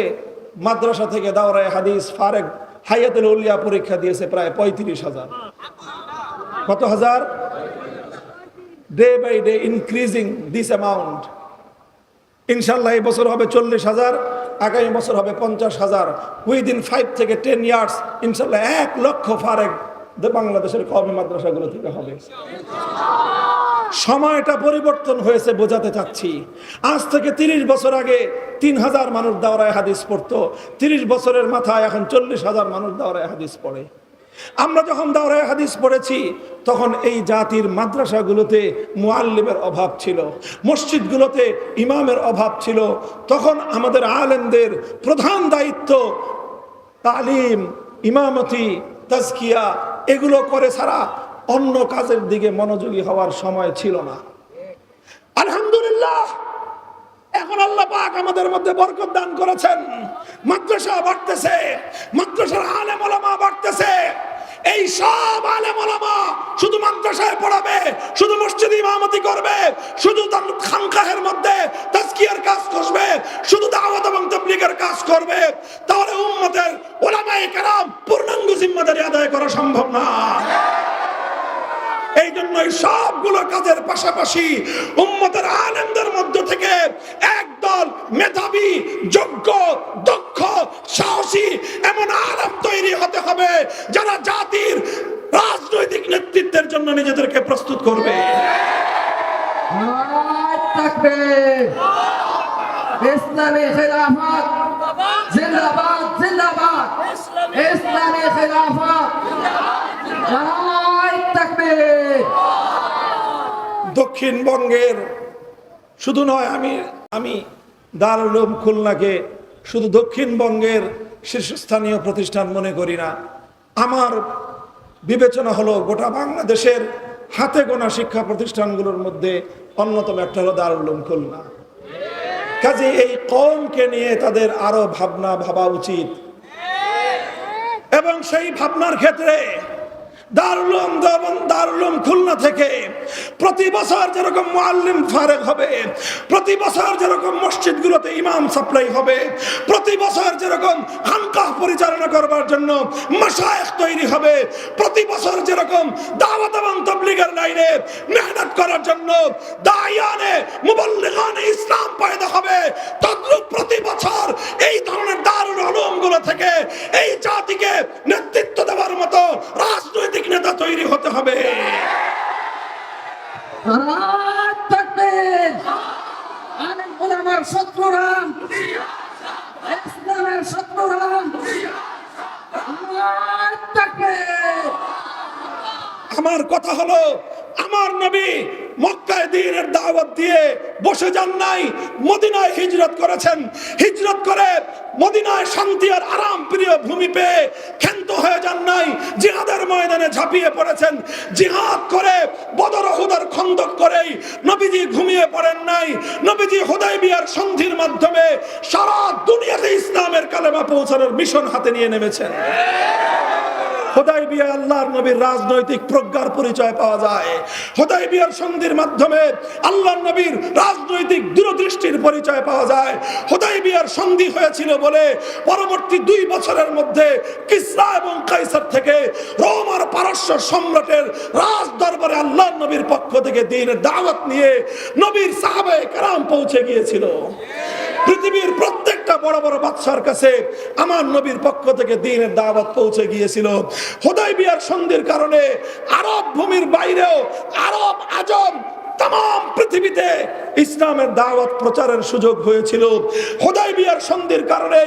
মাদ্রাসা থেকে দাওরায়ে হাদিস ফারেক হায়াতুল উলিয়া পরীক্ষা দিয়েছে প্রায় 35,000। কত হাজার? Day by day increasing this amount. ইনশাল্লাহ এই বছর হবে 40,000, আগামী বছর হবে 50,000। উইদিন 5 থেকে 10 ইয়ার্স ইনশাল্লাহ 1 লক্ষ ফারেক বাংলাদেশের কওমি মাদ্রাসাগুলো থেকে হবে। সময়টা পরিবর্তন হয়েছে বোঝাতে চাচ্ছি। আজ থেকে 30 বছর আগে 3,000 মানুষ দাওরায়ে হাদিস পড়তো, 30 বছরের মাথায় এখন 40,000 মানুষ দাওরায়ে হাদিস পড়ে। আমরা যখন দাওরায়ে হাদিস পড়েছি তখন এই জাতির মাদ্রাসাগুলোতে মুআল্লিমের অভাব ছিল, মসজিদগুলোতে ইমামের অভাব ছিল। তখন আমাদের আলেমদের প্রধান দায়িত্ব তালিম, ইমামতি, তাজকিয়া এগুলো করে ছাড়া অন্য কাজের দিকে মনোযোগী হওয়ার সময় ছিল না। আলহামদুলিল্লাহ, এখন আল্লাহ পাক আমাদের মধ্যে বরকত দান করেছেন, মাদ্রাসা বাড়তেছে, মাদ্রাসার আলেম ওলামা বাড়তেছে। এই সব আলেম ওলামা শুধু মাদ্রাসায় পড়াবে, শুধু মসজিদে ইমামতি করবে, শুধু খানকাহের মধ্যে তাজকিয়ার কাজ করবে, শুধু দাওয়াত এবং তাবলীগের কাজ করবে, তাহলে উম্মতের উলামায়ে কেরাম পূর্ণাঙ্গ জিম্মাদারি আদায় করা সম্ভব না। এই জন্যই সবগুলো কাজের পাশাপাশি উম্মতের আলেমদের মধ্য থেকে একদল মেধাবী, যোগ্য, দক্ষ, সাহসী এমন হবে যারা জাতির রাজনৈতিক নেতৃত্বের জন্য নিজেদেরকে প্রস্তুত করবে। নারায়ে তাকবীর। ইসলামী খিলাফত জিন্দাবাদ জিন্দাবাদ। ইসলামী খিলাফত নারায়ে তাকবীর। দক্ষিণবঙ্গের শুধু নয়, আমি দারুল উলুম খুলনাকে শুধু দক্ষিণবঙ্গের শীর্ষস্থানীয় প্রতিষ্ঠান মনে করি না। আমার বিবেচনা হলো গোটা বাংলাদেশের হাতে গোনা শিক্ষা প্রতিষ্ঠানগুলোর মধ্যে অন্যতম একটা হলো দারুল উলুম খুলনা। কাজে এই কওমকে নিয়ে তাদের আরো ভাবা উচিত, এবং সেই ভাবনার ক্ষেত্রে দারুল উলুম খুলনা থেকে প্রতি বছর যেরকম মুআল্লিম ফারেগ হবে, প্রতি বছর যেরকম মসজিদগুলোতে ইমাম সাপ্লাই হবে, প্রতি বছর যেরকম খানকাহ পরিচালনা করবার জন্য মাশায়েখ তৈরি হবে, প্রতি বছর যেরকম দাওয়াত এবং তাবলীগের লাইনে মেহনত করার জন্য দাইয়ানে মুবাল্লিগানে ইসলাম পয়দা হবে, তদ্রূপ প্রতি বছর এই ধরনের দারুল উলুমগুলো থেকে এই জাতিকে নেতৃত্ব দেওয়ার মতো রাজনৈতিক নেতা তৈরি হতে হবে। নারায়ে তাকবীর। আলেম ওলামার শত্রুরা, ইসলামের শত্রুরা, নারায়ে তাকবীর। আমার কথা হলো, আমার নবী মক্কায় দ্বীনের দাওয়াত দিয়ে বসে যান নাই, মদিনায় হিজরত করেছেন। হিজরত করে মদিনায় শান্তি আর আরাম প্রিয় ভূমি পেয়ে ক্ষান্ত হয়ে যান নাই, জিহাদের ময়দানে ঝাঁপিয়ে পড়েছেন। জিহাদ করে বদর উহুদের খন্দক করেই নবীজি ঘুমিয়ে পড়েন নাই। নবীজি হুদায়বিয়ার সন্ধির মাধ্যমে সারা দুনিয়াতে ইসলামের কালেমা পৌঁছানোর মিশন হাতে নিয়ে নেমেছেন। হুদায়বিয়া আল্লাহর নবীর রাজনৈতিক প্রজ্ঞার পরিচয় পাওয়া যায়। হুদায়বিয়ার সন্ধির মাধ্যমে আল্লাহর নবীর রাজনৈতিক দূরদৃষ্টির পরিচয় পাওয়া যায়। হুদায়বিয়ার সন্ধি হয়েছিল বলে পরবর্তী 2 বছরের মধ্যে কিসরা এবং কাইসার থেকে রোম আর পারস্য সম্রাটের রাজ দরবারে আল্লাহর নবীর পক্ষ থেকে দ্বীনের দাওয়াত নিয়ে নবীর সাহাবায়ে কেরাম পৌঁছে গিয়েছিল। পৃথিবীর প্রত্যেকটা বড় বড় বাদশার কাছে আমার নবীর পক্ষ থেকে দ্বীনের দাওয়াত পৌঁছে গিয়েছিল। হুদায়বিয়ার সন্ধির কারণে আরব ভূমির বাইরেও আরব আজম तमाम পৃথিবীতে ইসলামের দাওয়াত প্রচারের সুযোগ হয়েছিল। হুদায়বিয়ার সন্ধির কারণে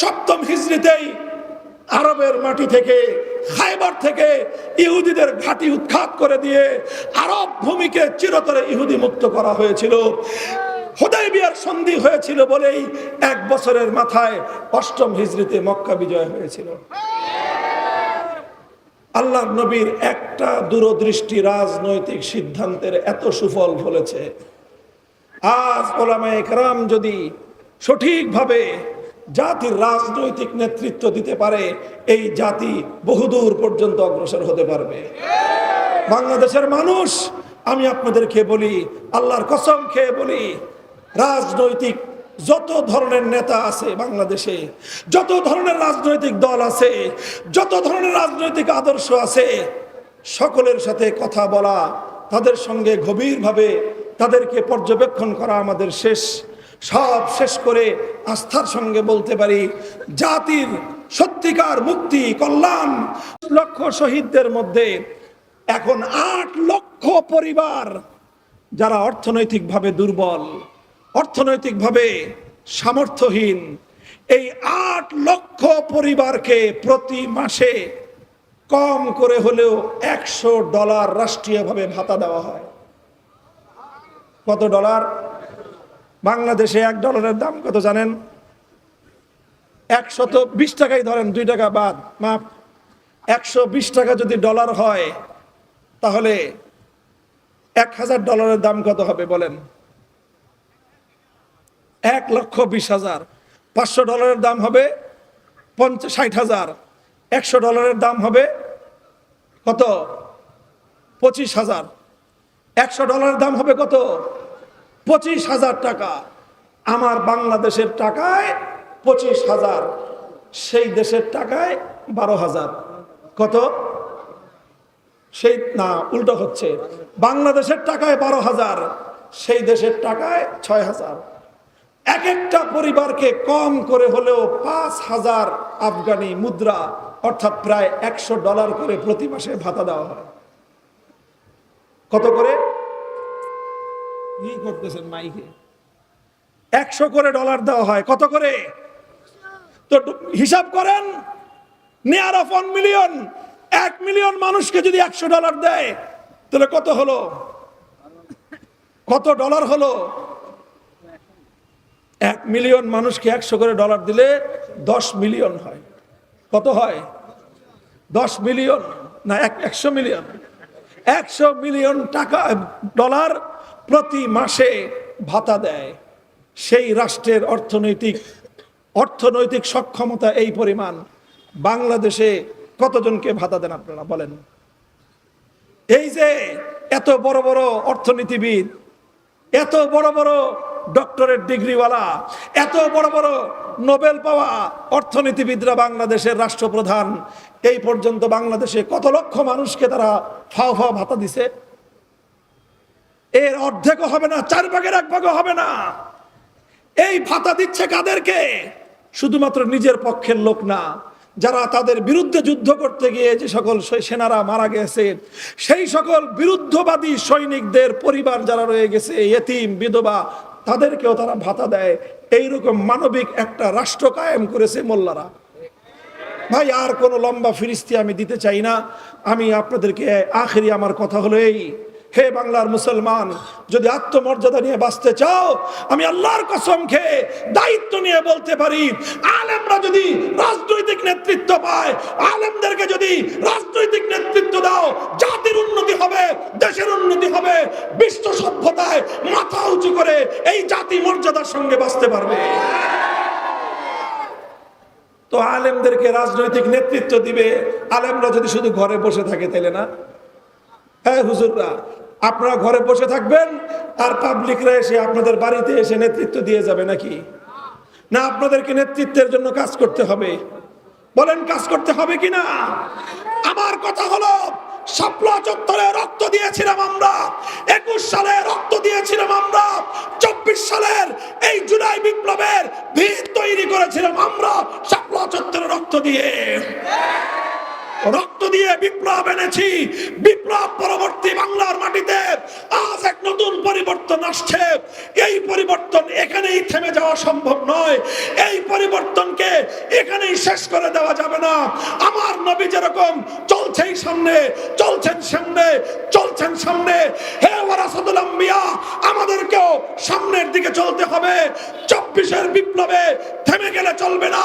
7ম হিজরিতেই আরবের মাটি থেকে খায়বার থেকে ইহুদিদের ঘাঁটি উৎখাত করে দিয়ে আরব ভূমিকে চিরতরে ইহুদি মুক্ত করা হয়েছিল। হুদায়বিয়ার সন্ধি হয়েছিল বলেই 1 বছরের মাথায় 8ম হিজরিতে মক্কা বিজয় হয়েছিল। আল্লাহর নবীর একটা দূরদৃষ্টি রাজনৈতিক সিদ্ধান্তের এত সুফল ফলেছে। আজ ওলামায়ে কেরাম যদি সঠিকভাবে জাতির রাজনৈতিক নেতৃত্ব দিতে পারে, এই জাতি বহুদূর পর্যন্ত অগ্রসর হতে পারবে। বাংলাদেশের মানুষ, আমি আপনাদেরকে বলি, আল্লাহর কসম খেয়ে বলি, রাজনৈতিক যত ধরনের নেতা আছে বাংলাদেশে, যত ধরনের রাজনৈতিক দল আছে, যত ধরনের রাজনৈতিক আদর্শ আছে, সকলের সাথে কথা বলা, তাদের সঙ্গে গভীরভাবে তাদেরকে পর্যবেক্ষণ করা আমাদের সব শেষ করে আস্থার সঙ্গে বলতে পারি, জাতির সত্যিকার মুক্তি, কল্যাণ, লক্ষ শহীদদের মধ্যে এখন 8 লক্ষ পরিবার যারা অর্থনৈতিকভাবে দুর্বল, অর্থনৈতিকভাবে সামর্থ্যহীন, এই 8 লক্ষ পরিবারকে প্রতি মাসে কম করে হলেও $100 রাষ্ট্রীয়ভাবে ভাতা দেওয়া হয়। কত ডলার? বাংলাদেশে $1 দাম কত জানেন? 120 টাকাই ধরেন, 2 টাকা বাদ, মাপ, 120 টাকা যদি ডলার হয় তাহলে $1000 দাম কত হবে বলেন? $1,20,000। $500 দাম হবে $60,000। $100 দাম হবে কত? $25,000। $100 দাম হবে কত? $25,000 টাকা। আমার বাংলাদেশের টাকায় 25,000, সেই দেশের টাকায় 12,000। কত? সেই না, উল্টো হচ্ছে, বাংলাদেশের টাকায় 12,000, সেই দেশের টাকায় 6,000। এক একটা পরিবারকে কম করে হলেও 5,000 আফগানি মুদ্রা অর্থাৎ প্রায় $100 করে প্রতি মাসে ভাতা দেওয়া হয়। কত করে কি করতেছেন মাইকে? 100 করে ডলার দেওয়া হয়। কত করে? তো হিসাব করেন, নিয়ার অফ 1 মিলিয়ন, 1 মিলিয়ন মানুষকে যদি $100 দেয় তাহলে কত হলো? কত ডলার হলো? 1 মিলিয়ন মানুষকে 100 করে ডলার দিলে 10 মিলিয়ন হয়। কত হয়? 10 মিলিয়ন না 100 মিলিয়ন। 100 মিলিয়ন টাকা ডলার প্রতি মাসে ভাতা দেয়। সেই রাষ্ট্রের অর্থনৈতিক সক্ষমতা এই পরিমাণ। বাংলাদেশে কতজনকে ভাতা দেন আপনারা বলেন? এই যে এত বড় বড় অর্থনীতিবিদ, এত বড় বড় ডক্টরেট ডিগ্রিওয়ালা, এত বড় বড় নোবেল পাওয়া অর্থনীতিবিদরা বাংলাদেশের রাষ্ট্রপ্রধান, এই পর্যন্ত বাংলাদেশে কত লক্ষ মানুষকে তারা ফাও ভাতা দিছে? এর অর্ধেকও হবে না, 1/4 হবে না। এই ভাতা দিচ্ছে কাদেরকে? শুধুমাত্র নিজের পক্ষের লোক না, যারা তাদের বিরুদ্ধে যুদ্ধ করতে গিয়ে যে সকল সেনারা মারা গেছে, সেই সকল বিরুদ্ধবাদী সৈনিকদের পরিবার যারা রয়ে গেছে, এতিম বিধবা, তাদেরকেও তারা ভাতা দেয়। এইরকম মানবিক একটা রাষ্ট্র কায়েম করেছে মোল্লারা। ভাই, আর কোনো লম্বা ফিরিস্তি আমি দিতে চাই না। আমি আপনাদেরকে আখেরি আমার কথা হলো এই, হে বাংলার মুসলমান, যদি আত্মমর্যাদা নিয়ে বাঁচতে চাও, আমি আল্লাহর কসম খেয়ে দায়িত্ব নিয়ে বলতে পারি, আলেমরা যদি রাজনৈতিক নেতৃত্ব পায়, আলেমদেরকে যদি রাজনৈতিক নেতৃত্ব দাও, জাতির উন্নতি হবে, দেশের উন্নতি হবে, বিশ্ব সভ্যতায় মাথা উঁচু করে এই জাতি মর্যাদার সঙ্গে বাঁচতে পারবে। তো আলেমদেরকে রাজনৈতিক নেতৃত্ব দিবে, আলেমরা যদি শুধু ঘরে বসে থাকে তাইলে না? হ্যাঁ হুজুররা, আপনারা ঘরে বসে থাকবেন আর পাবলিকরা এসে আপনাদের বাড়িতে এসে নেতৃত্ব দিয়ে যাবে নাকি? না, আপনাদেরকে নেতৃত্বের জন্য কাজ করতে হবে। বলেন, কাজ করতে হবে কিনা? আমার কথা হলো, শাপলা চত্বরে রক্ত দিয়েছিলাম আমরা, 21 সালে রক্ত দিয়েছিলাম আমরা, 24 সালের এই জুলাই বিপ্লবের ভিত তৈরি করেছিলাম আমরা শাপলা চত্বরে রক্ত দিয়ে বিপ্লব এনেছি। বিপ্লব পরবর্তী বাংলার মাটিতে আজ এক নতুন পরিবর্তন আসছে। এই পরিবর্তন এখানেই থেমে যাওয়া সম্ভব নয়। এই পরিবর্তনকে এখানেই শেষ করে দেওয়া যাবে না। আমার নবী যেরকম চলছেন সামনে, হে ওয়ারাসাতুল আম্বিয়া, আমাদেরকেও সামনের দিকে চলতে হবে। 24-এর বিপ্লবে থেমে গেলে চলবে না,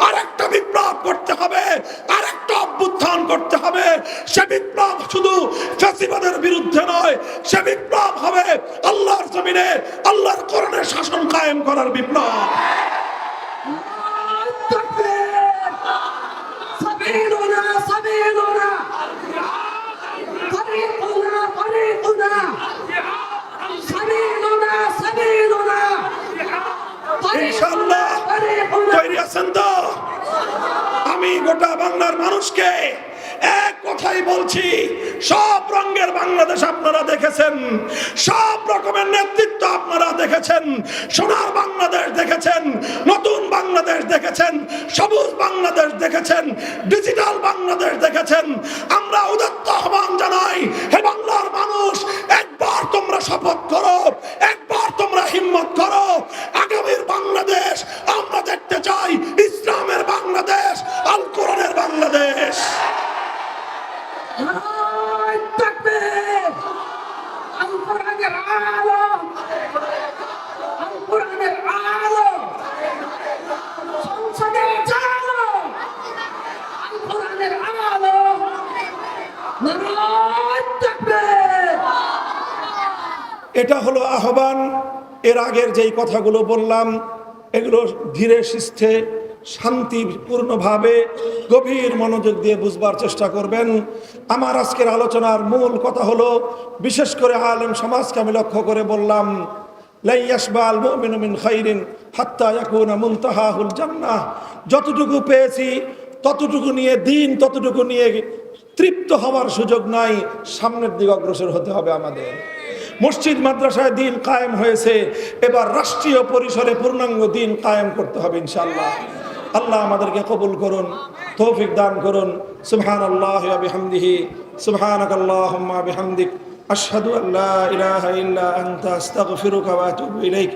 আরেকটা বিপ্লব করতে হবে, আরেকটা অভ্যুত্থান করতে হবে। সে বিপ্লব শুধু ফ্যাসিবাদের বিরুদ্ধে নয়, সে বিপ্লব হবে আল্লাহর জমিনে আল্লাহর কোরআনের শাসন কায়েম করার বিপ্লব। সাবিলুনা সাবিলুনা তরিকুনা তরিকুনা সাবিলুনা সাবিলুনা। ইনশাআল্লাহ তৈরি আছেন তো? আমি গোটা বাংলার মানুষকে এক কথাই বলছি, সব রঙের বাংলাদেশ আপনারা দেখেছেন, সব রকমের নেতৃত্ব আপনারা দেখেছেন। সোনার বাংলাদেশ দেখেছেন, নতুন বাংলাদেশ দেখেছেন, সবুজ বাংলাদেশ দেখেছেন, ডিজিটাল বাংলাদেশ দেখেছেন। আমরা উদাত্ত আহ্বান জানাই, হে বাংলার মানুষ, একবার তোমরা শপথ করো, একবার তোমরা হিম্মত করো। আগামীর বাংলাদেশ আমরা দেখতে চাই ইসলামের বাংলাদেশ, আল কোরআনের বাংলাদেশ। আল কোরআনের আলো, আল কোরআনের আলো, সংসদে জালো, আল কোরআনের আলো। নারায়ে তাকবীর। এটা হলো আহ্বান। এর আগের যেই কথাগুলো বললাম, এগুলো ধীরে সুস্থে শান্তিপূর্ণভাবে গভীর মনোযোগ দিয়ে বুঝবার চেষ্টা করবেন। আমার আজকের আলোচনার মূল কথা হলো, বিশেষ করে আলেম সমাজকে আমি লক্ষ্য করে বললাম, লা ইয়াশবাল মুমিনু মিন খাইরিন হাত্তা ইয়াকুনা মুনতাহাহুল জান্নাহ। যতটুকু পেয়েছি ততটুকু নিয়ে ততটুকু নিয়ে তৃপ্ত হওয়ার সুযোগ নাই, সামনের দিকে অগ্রসর হতে হবে আমাদের। মসজিদ মাদ্রাসায় দিন কায়েম হয়েছে, এবার রাষ্ট্রীয় পরিসরে পূর্ণাঙ্গ দিন কায়েম করতে হবে ইনশাআল্লাহ। আল্লাহ আমাদেরকে কবুল করুন, তৌফিক দান করুন। সুবহানাল্লাহি ওয়া বিহামদিহি, সুবহানাকাল্লাহুম্মা বিহামদিক, আশহাদু আল্লা ইলাহা ইল্লা আনতা আস্তাগফিরুকা ওয়া আতুবু ইলাইক।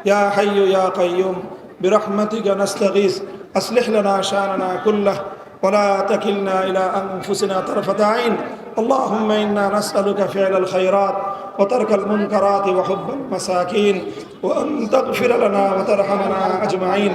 ইয়া হাইয়্যু ইয়া কাইয়্যুম বিরহমাতিকা নাস্তাগীস আসলিহ লানা শানানা কুল্লাহ ولا تكلنا إلى أنفسنا طرفة عين. اللهم إنا نسألك فعل الخيرات وترك المنكرات وحب المساكين وأن تغفر لنا وترحمنا أجمعين.